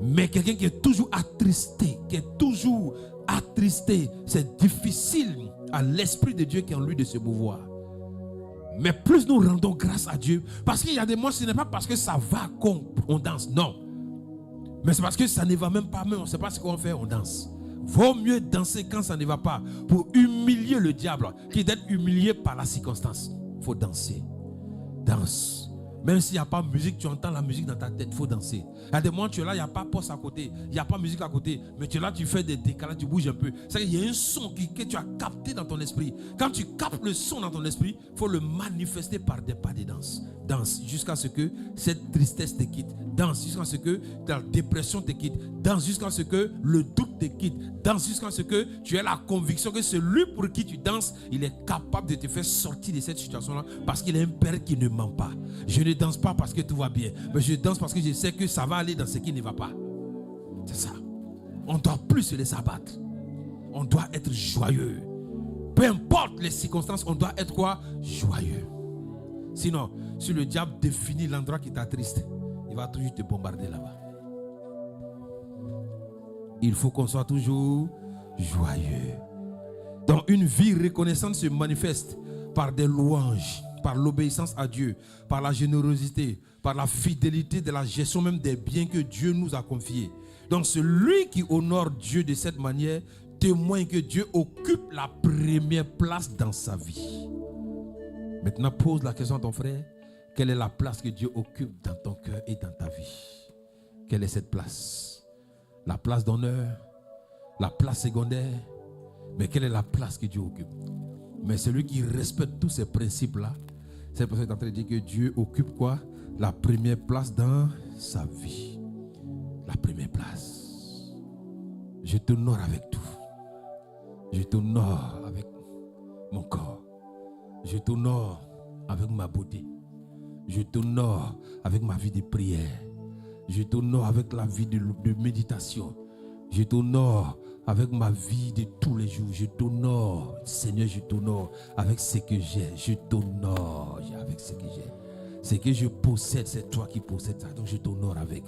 Mais quelqu'un qui est toujours attristé, c'est difficile à l'Esprit de Dieu qui est en lui de se mouvoir. Mais plus nous rendons grâce à Dieu, parce qu'il y a des moments, ce n'est pas parce que ça va qu'on danse, non. Mais c'est parce que ça ne va même pas, mais on ne sait pas ce qu'on fait, on danse. Vaut mieux danser quand ça ne va pas, pour humilier le diable, que d'être humilié par la circonstance. Il faut danser. Danse. Même s'il n'y a pas de musique, tu entends la musique dans ta tête, il faut danser. Il y a des moments, tu es là, il n'y a pas de poste à côté, il n'y a pas de musique à côté, mais tu es là, tu fais des décalages, tu bouges un peu. C'est-à-dire qu'il y a un son que tu as capté dans ton esprit. Quand tu captes le son dans ton esprit, il faut le manifester par des pas de danse. Danse jusqu'à ce que cette tristesse te quitte. danse jusqu'à ce que la dépression te quitte, danse jusqu'à ce que le doute te quitte, danse jusqu'à ce que tu aies la conviction que celui pour qui tu danses, il est capable de te faire sortir de cette situation-là parce qu'il est un Père qui ne ment pas. Je ne danse pas parce que tout va bien, mais je danse parce que je sais que ça va aller dans ce qui ne va pas. C'est ça. On ne doit plus se laisser abattre. On doit être joyeux. Peu importe les circonstances, on doit être quoi? Joyeux. Sinon, si le diable définit l'endroit qui t'attriste, il va toujours te bombarder là-bas. Il faut qu'on soit toujours joyeux. Donc une vie reconnaissante se manifeste par des louanges, par l'obéissance à Dieu, par la générosité, par la fidélité de la gestion même des biens que Dieu nous a confiés. Donc celui qui honore Dieu de cette manière témoigne que Dieu occupe la première place dans sa vie. Maintenant, pose la question à ton frère. Quelle est la place que Dieu occupe dans ton cœur et dans ta vie? Quelle est cette place? La place d'honneur, la place secondaire. Mais quelle est la place que Dieu occupe? Mais celui qui respecte tous ces principes-là, c'est pour ça qu'il est en train de dire que Dieu occupe quoi? La première place dans sa vie. La première place. Je t'honore avec tout. Je t'honore avec mon corps. Je t'honore avec ma beauté. Je t'honore avec ma vie de prière. Je t'honore avec la vie de méditation. Je t'honore avec ma vie de tous les jours. Je t'honore, Seigneur, je t'honore avec ce que j'ai. Je t'honore avec ce que j'ai. Ce que je possède, c'est toi qui possèdes ça. Donc je t'honore avec.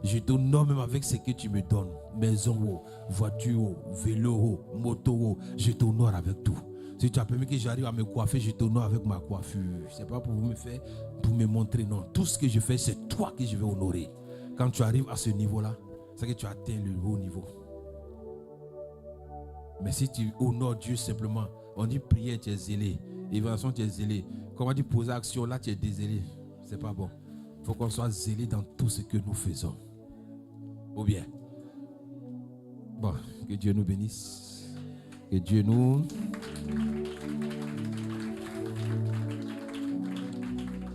Je t'honore même avec ce que tu me donnes. Maison, voiture, vélo, moto. Je t'honore avec tout. Si tu as permis que j'arrive à me coiffer, je t'honore avec ma coiffure. Ce n'est pas pour me faire, pour me montrer, non. Tout ce que je fais, c'est toi que je vais honorer. Quand tu arrives à ce niveau-là, c'est que tu as atteint le haut niveau. Mais si tu honores Dieu simplement, on dit prière, tu es zélé. Évaluation, tu es zélé. Comment dire poser action, là, tu es dézélé. Ce n'est pas bon. Il faut qu'on soit zélé dans tout ce que nous faisons. Ou bien. Bon, que Dieu nous bénisse. Que Dieu nous...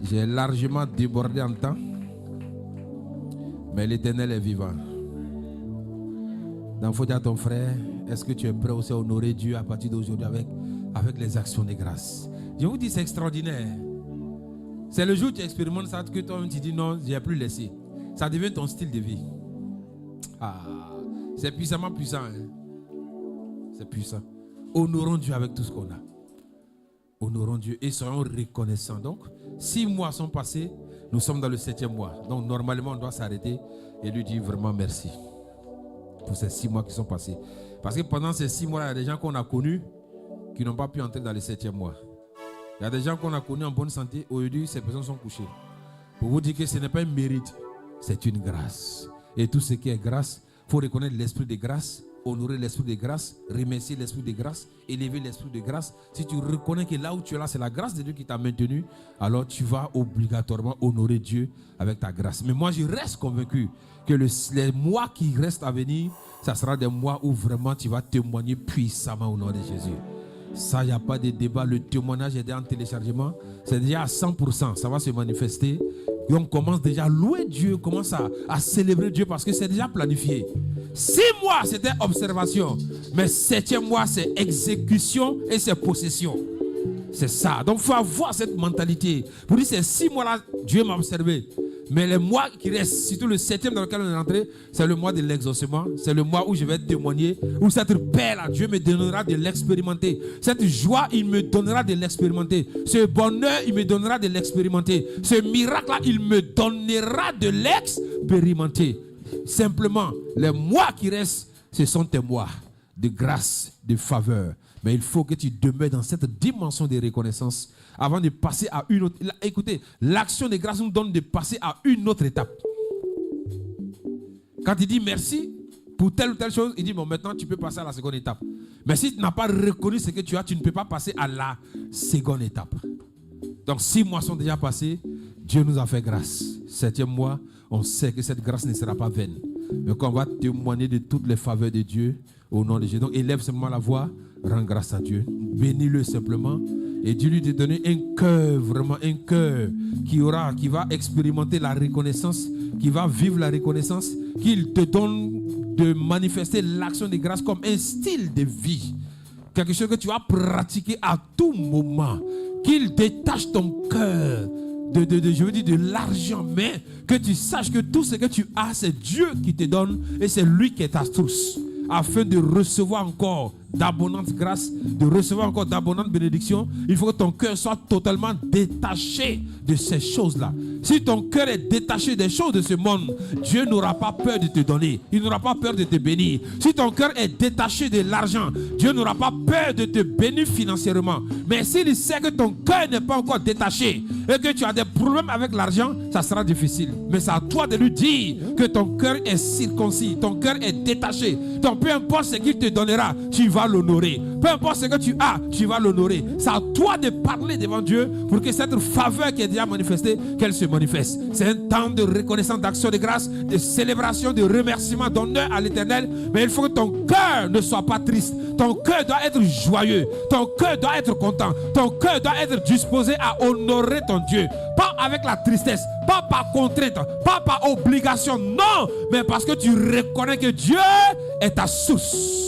J'ai largement débordé en temps, mais l'Éternel est vivant. Donc, il faut dire à ton frère, est-ce que tu es prêt aussi à honorer Dieu à partir d'aujourd'hui avec les actions de grâce? Je vous dis, c'est extraordinaire. C'est le jour où tu expérimentes ça que toi-même tu dis non, je n'ai plus laissé. Ça devient ton style de vie. Ah, c'est puissamment puissant. Hein? C'est puissant. Honorons Dieu avec tout ce qu'on a. Honorons Dieu et soyons reconnaissants. Donc, 6 mois sont passés, nous sommes dans le 7e mois. Donc, normalement, on doit s'arrêter et lui dire vraiment merci pour ces 6 mois qui sont passés. Parce que pendant ces 6 mois, il y a des gens qu'on a connus qui n'ont pas pu entrer dans le 7e mois. Il y a des gens qu'on a connus en bonne santé. Aujourd'hui, ces personnes sont couchées. Pour vous dire que ce n'est pas un mérite, c'est une grâce. Et tout ce qui est grâce, il faut reconnaître l'esprit de grâce, honorer l'esprit de grâce, remercier l'esprit de grâce, élever l'esprit de grâce. Si tu reconnais que là où tu es là, c'est la grâce de Dieu qui t'a maintenu, alors tu vas obligatoirement honorer Dieu avec ta grâce. Mais moi, je reste convaincu que les mois qui restent à venir, ça sera des mois où vraiment tu vas témoigner puissamment au nom de Jésus. Ça, il n'y a pas de débat. Le témoignage est déjà en téléchargement. C'est déjà à 100%. Ça va se manifester. Et on commence déjà à louer Dieu, commence à célébrer Dieu parce que c'est déjà planifié. 6 mois, c'était observation. Mais 7e mois, c'est exécution et c'est possession. C'est ça. Donc, il faut avoir cette mentalité. Pour dire, ces 6 mois-là, Dieu m'a observé. Mais les mois qui restent, surtout le 7e dans lequel on est entré, c'est le mois de l'exaucement. C'est le mois où je vais témoigner. Où cette paix-là, Dieu me donnera de l'expérimenter. Cette joie, il me donnera de l'expérimenter. Ce bonheur, il me donnera de l'expérimenter. Ce miracle-là, il me donnera de l'expérimenter. Simplement, les mois qui restent, ce sont tes mois de grâce, de faveur. Mais il faut que tu demeures dans cette dimension de reconnaissance avant de passer à une autre. Écoutez, l'action de grâce nous donne de passer à une autre étape. Quand il dit merci pour telle ou telle chose, il dit bon, maintenant tu peux passer à la seconde étape. Mais si tu n'as pas reconnu ce que tu as, tu ne peux pas passer à la seconde étape. Donc 6 mois sont déjà passés. Dieu nous a fait grâce. 7e mois, on sait que cette grâce ne sera pas vaine. Mais qu'on va témoigner de toutes les faveurs de Dieu au nom de Jésus. Donc élève simplement la voix, rends grâce à Dieu. Bénis-le simplement. Et Dieu lui a donné un cœur, vraiment un cœur qui va expérimenter la reconnaissance, qui va vivre la reconnaissance, qu'il te donne de manifester l'action de grâce comme un style de vie. Quelque chose que tu vas pratiquer à tout moment. Qu'il détache ton cœur de l'argent, mais que tu saches que tout ce que tu as, c'est Dieu qui te donne et c'est lui qui est ta source. Afin de recevoir encore d'abondantes grâces, de recevoir encore d'abondantes bénédictions, il faut que ton cœur soit totalement détaché de ces choses-là. Si ton cœur est détaché des choses de ce monde, Dieu n'aura pas peur de te donner. Il n'aura pas peur de te bénir. Si ton cœur est détaché de l'argent, Dieu n'aura pas peur de te bénir financièrement. Mais s'il sait que ton cœur n'est pas encore détaché et que tu as des problèmes avec l'argent, ça sera difficile. Mais c'est à toi de lui dire que ton cœur est circoncis, ton cœur est détaché. Donc peu importe ce qu'il te donnera, tu vas l'honorer. Peu importe ce que tu as, tu vas l'honorer. C'est à toi de parler devant Dieu pour que cette faveur qui est déjà manifestée, qu'elle se manifeste. C'est un temps de reconnaissance, d'action de grâce, de célébration, de remerciement, d'honneur à l'Éternel. Mais il faut que ton cœur ne soit pas triste. Ton cœur doit être joyeux. Ton cœur doit être content. Ton cœur doit être disposé à honorer ton Dieu. Pas avec la tristesse, pas par contrainte, pas par obligation. Non, mais parce que tu reconnais que Dieu est ta source.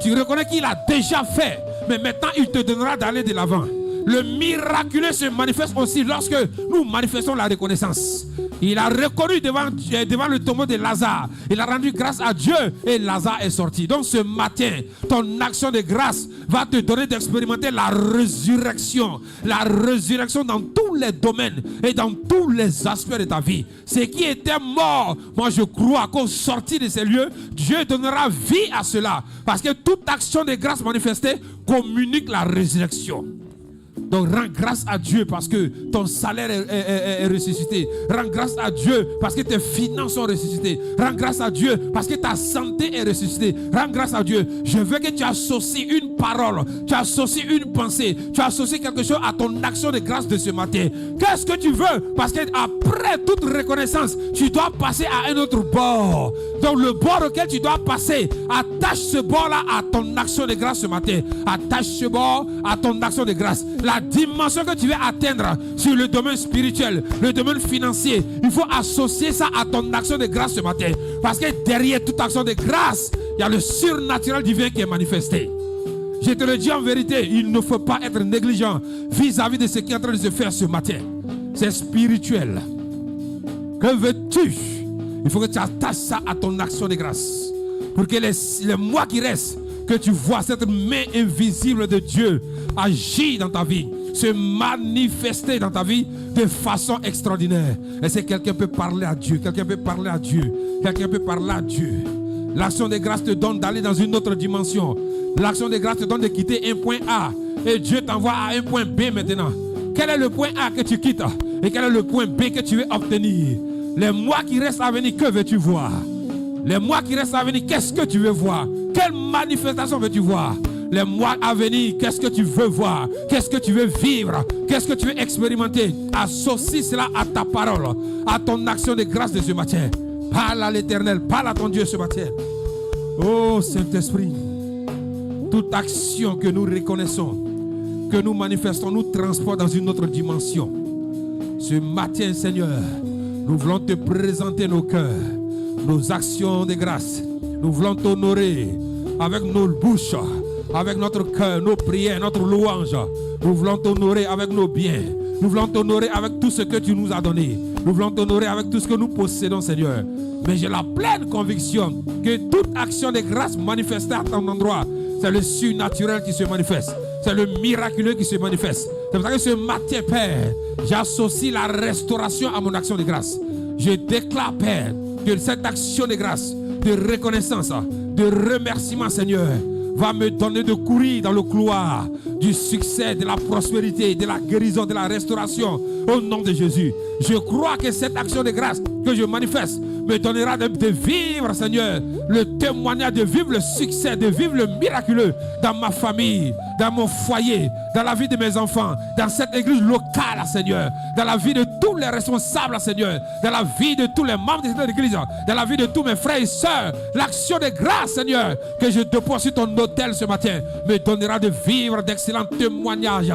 Tu reconnais qu'il a déjà fait, mais maintenant il te donnera d'aller de l'avant. Le miraculeux se manifeste aussi lorsque nous manifestons la reconnaissance. Il a reconnu devant le tombeau de Lazare. Il a rendu grâce à Dieu et Lazare est sorti. Donc ce matin, ton action de grâce va te donner d'expérimenter la résurrection. La résurrection dans tous les domaines et dans tous les aspects de ta vie. Ce qui était mort, moi je crois qu'au sortir de ces lieux, Dieu donnera vie à cela. Parce que toute action de grâce manifestée communique la résurrection. Donc rends grâce à Dieu parce que ton salaire est ressuscité. Rends grâce à Dieu parce que tes finances sont ressuscitées. Rends grâce à Dieu parce que ta santé est ressuscitée. Rends grâce à Dieu. Je veux que tu associes une parole, tu associes une pensée, tu associes quelque chose à ton action de grâce de ce matin. Qu'est-ce que tu veux? Parce qu'après toute reconnaissance, tu dois passer à un autre bord. Donc le bord auquel tu dois passer, attache ce bord-là à ton action de grâce ce matin. Attache ce bord à ton action de grâce. La dimension que tu veux atteindre sur le domaine spirituel, le domaine financier, il faut associer ça à ton action de grâce ce matin. Parce que derrière toute action de grâce, il y a le surnaturel divin qui est manifesté. Je te le dis en vérité, il ne faut pas être négligent vis-à-vis de ce qui est en train de se faire ce matin. C'est spirituel. Que veux-tu? Il faut que tu attaches ça à ton action de grâce. Pour que les mois qui restent, que tu vois cette main invisible de Dieu agir dans ta vie, se manifester dans ta vie de façon extraordinaire. Et si quelqu'un peut parler à Dieu, quelqu'un peut parler à Dieu, quelqu'un peut parler à Dieu. L'action de grâce te donne d'aller dans une autre dimension. L'action de grâce te donne de quitter un point A et Dieu t'envoie à un point B maintenant. Quel est le point A que tu quittes et quel est le point B que tu veux obtenir? Les mois qui restent à venir, que veux-tu voir? Les mois qui restent à venir, qu'est-ce que tu veux voir? Quelle manifestation veux-tu voir? Les mois à venir, qu'est-ce que tu veux voir? Qu'est-ce que tu veux vivre? Qu'est-ce que tu veux expérimenter? Associe cela à ta parole, à ton action de grâce de ce matin. Parle à l'Éternel, parle à ton Dieu ce matin. Oh Saint-Esprit, toute action que nous reconnaissons, que nous manifestons, nous transporte dans une autre dimension. Ce matin, Seigneur, nous voulons te présenter nos cœurs, nos actions de grâce. Nous voulons t'honorer avec nos bouches, avec notre cœur, nos prières, notre louange. Nous voulons t'honorer avec nos biens. Nous voulons t'honorer avec tout ce que tu nous as donné. Nous voulons t'honorer avec tout ce que nous possédons, Seigneur. Mais j'ai la pleine conviction que toute action de grâce manifestée à ton endroit, c'est le surnaturel qui se manifeste. C'est le miraculeux qui se manifeste. C'est pour ça que ce matin, Père, j'associe la restauration à mon action de grâce. Je déclare, Père, que cette action de grâce, de reconnaissance, de remerciement, Seigneur, va me donner de courir dans le couloir du succès, de la prospérité, de la guérison, de la restauration au nom de Jésus. Je crois que cette action de grâce que je manifeste me donnera de vivre, Seigneur, le témoignage, de vivre le succès, de vivre le miraculeux dans ma famille, dans mon foyer, dans la vie de mes enfants, dans cette église locale, Seigneur, dans la vie de tous tous les responsables, Seigneur, dans la vie de tous les membres de cette église, dans la vie de tous mes frères et sœurs. L'action de grâce, Seigneur, que je dépose sur ton autel ce matin, me donnera de vivre d'excellents témoignages,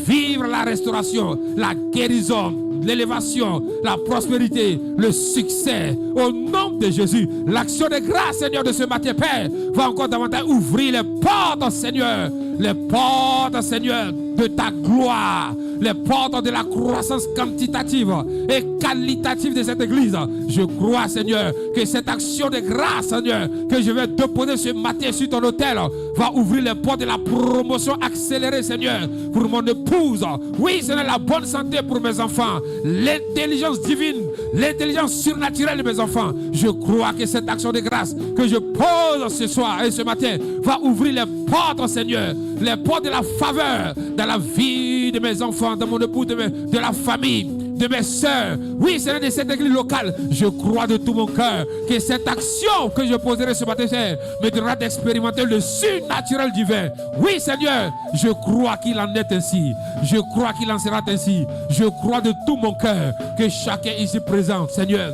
vivre la restauration, la guérison, l'élévation, la prospérité, le succès. Au nom de Jésus, l'action de grâce, Seigneur, de ce matin, Père, va encore davantage ouvrir les portes, Seigneur. Les portes, Seigneur, de ta gloire. Les portes de la croissance quantitative et qualitative de cette église. Je crois, Seigneur, que cette action de grâce, Seigneur, que je vais déposer ce matin sur ton autel, va ouvrir les portes de la promotion accélérée, Seigneur, pour mon épouse. Oui, Seigneur, la bonne santé pour mes enfants, l'intelligence divine, l'intelligence surnaturelle de mes enfants. Je crois que cette action de grâce que je pose ce soir et ce matin va ouvrir les portes, Seigneur, les portes de la faveur dans la vie de mes enfants, de mon époux, de la famille, de mes soeurs. Oui, Seigneur, de cette église locale, je crois de tout mon cœur que cette action que je poserai ce matin, Seigneur, me donnera d'expérimenter le surnaturel divin. Oui, Seigneur, je crois qu'il en est ainsi. Je crois qu'il en sera ainsi. Je crois de tout mon cœur que chacun ici présent, Seigneur,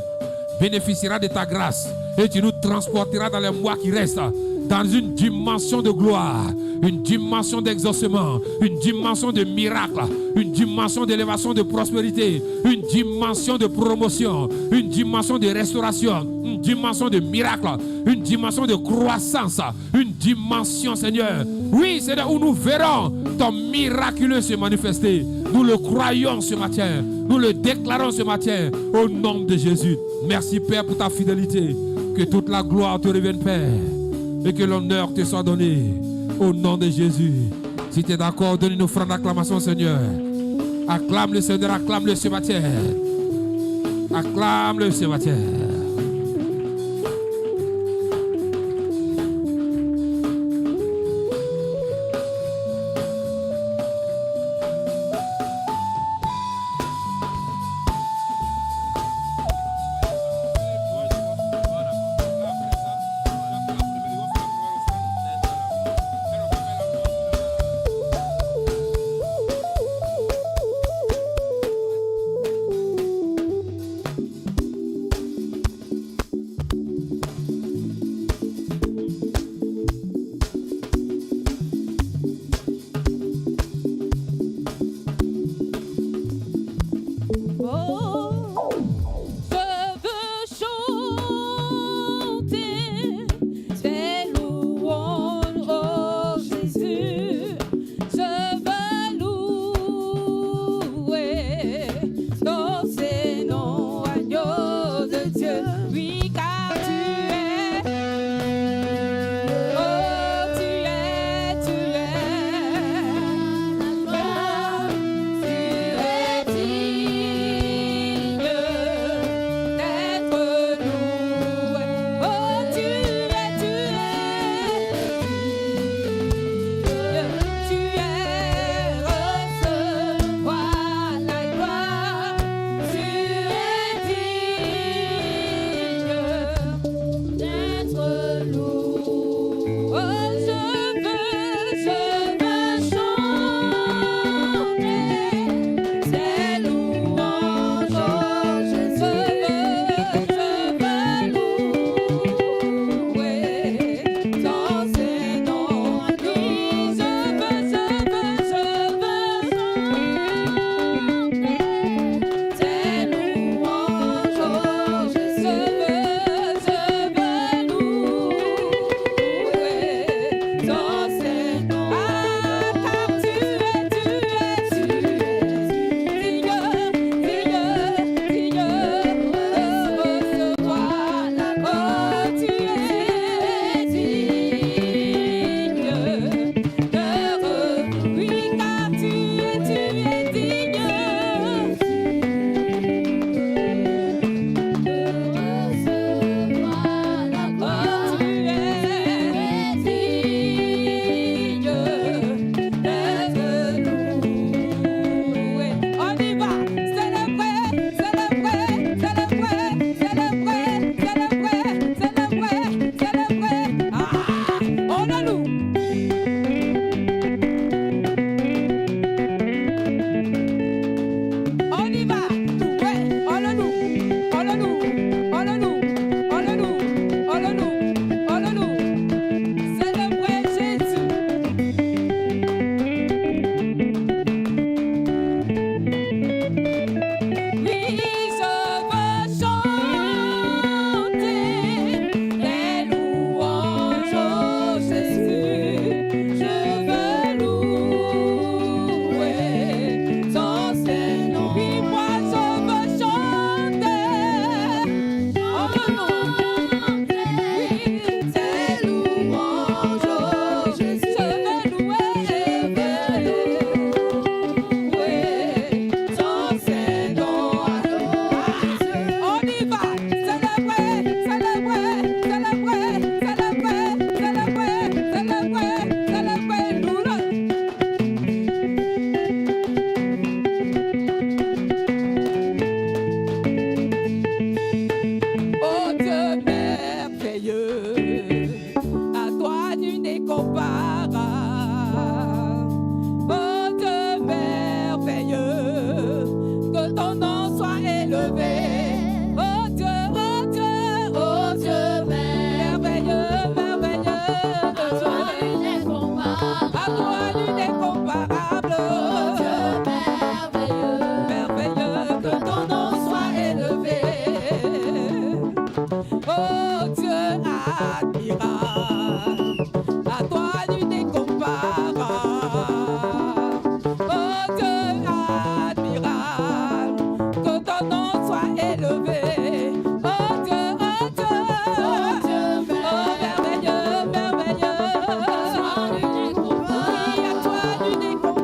bénéficiera de ta grâce et tu nous transporteras dans les mois qui restent dans une dimension de gloire, une dimension d'exaucement, une dimension de miracle, une dimension d'élévation, de prospérité, une dimension de promotion, une dimension de restauration, une dimension de miracle, une dimension de croissance, une dimension, Seigneur, oui, Seigneur, où nous verrons ton miraculeux se manifester. Nous le croyons ce matin, nous le déclarons ce matin au nom de Jésus. Merci, Père, pour ta fidélité. Que toute la gloire te revienne, Père, et que l'honneur te soit donné au nom de Jésus. Si tu es d'accord, donne une offrande d'acclamation, Seigneur. Acclame le Seigneur, acclame-le ce matin. Acclame-le ce matin.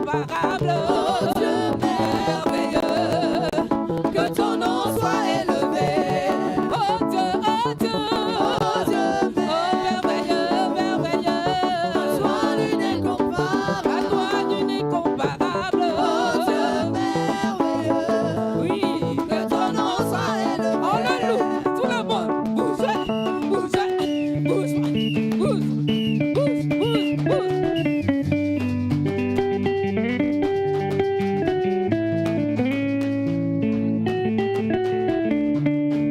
incomparable. Oh Dieu merveilleux, que ton nom soit élevé. Oh Dieu, oh Dieu, oh Dieu merveilleux, merveilleux. À toi nul incomparable, à toi nul incomparable. Oh Dieu merveilleux, oui, que ton nom soit élevé. On le loue, tout le monde, bougez, bougez, bouge, bouge, bouge, bouge, bouge.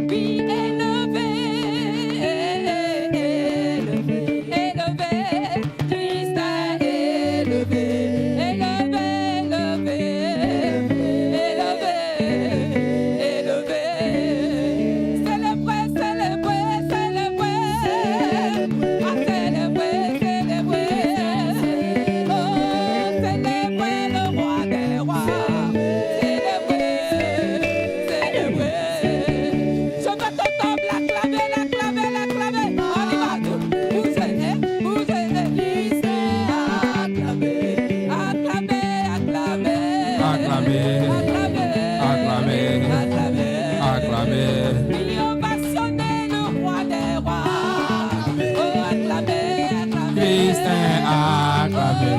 Oui, élevé, élevé, élevé, Christ est élevé, élevé, élevé, élevé, élevé. Célébrez, célébrez, célébrez, à célébrer, célébrer. Oh, célébrez le roi des rois, célébrez, célébrez. Je veux t'entendre l'acclamer, l'acclamer, l'acclamer. On y va tous. Bougez, bougez, Christ est acclamé, acclamé, acclamé, Acclamé, acclamé, acclamé, acclamé. Oui, ovationner le roi des rois. Oh, acclamé, acclamé. Christ est acclamé,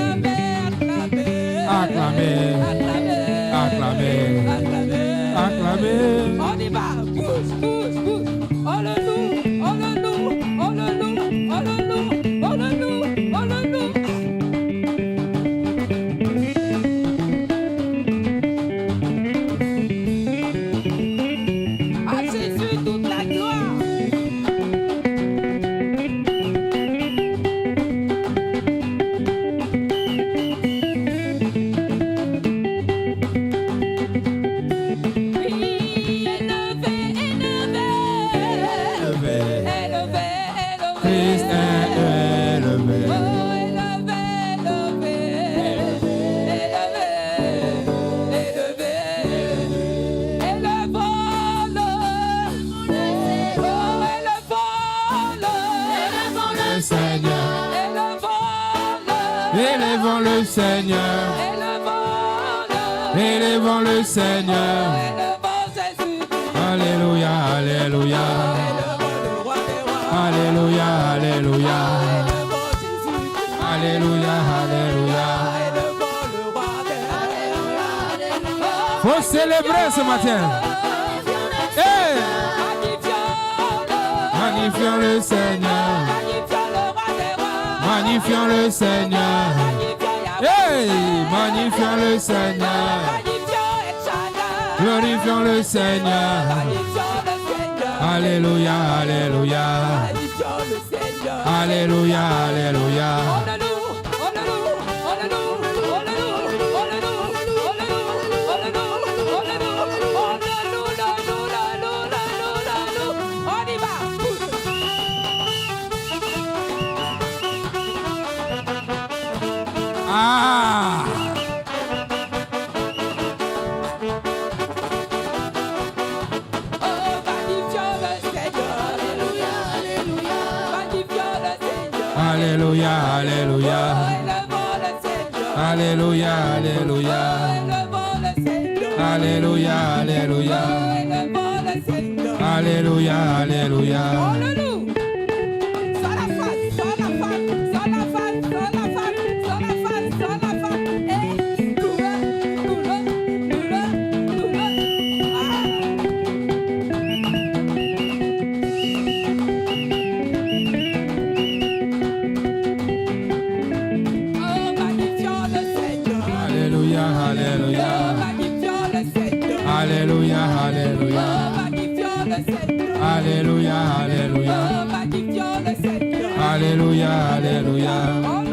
Acclamé, acclamé, acclamé, acclamé, acclamé. acclamé. On y va, bouge, bouge, bouge. On le loue, on le loue, on le loue, on le loue, on le loue, on le loue. À Jésus toute la gloire. Oui, élevé, élevé, Élevé. élevé, élevé. Christ est élevé. Oh, élevé, élevé, élevé, élevé. Élevons-le. Oh, élevons-le. Le Seigneur, Élevons-le. élevons le Seigneur, Élevons-le. élevons le Seigneur. Élevons Jésus. Alléluia, alléluia, Élevons le roi des rois. alléluia, alléluia, Élevons Jésus. alléluia, alléluia. Élevons le roi des rois. Faut célébrer ce matin. Hey! Magnifions le Seigneur, magnifions le Seigneur. Hey! Magnifions le Seigneur, glorifions le Seigneur. Alléluia, alléluia, alléluia, alléluia. Ah! Alléluia, alléluia, alléluia, alléluia, alléluia, alléluia, alléluia, alléluia. Alléluia, alléluia, alléluia, alléluia, alléluia, alléluia, alléluia, alléluia.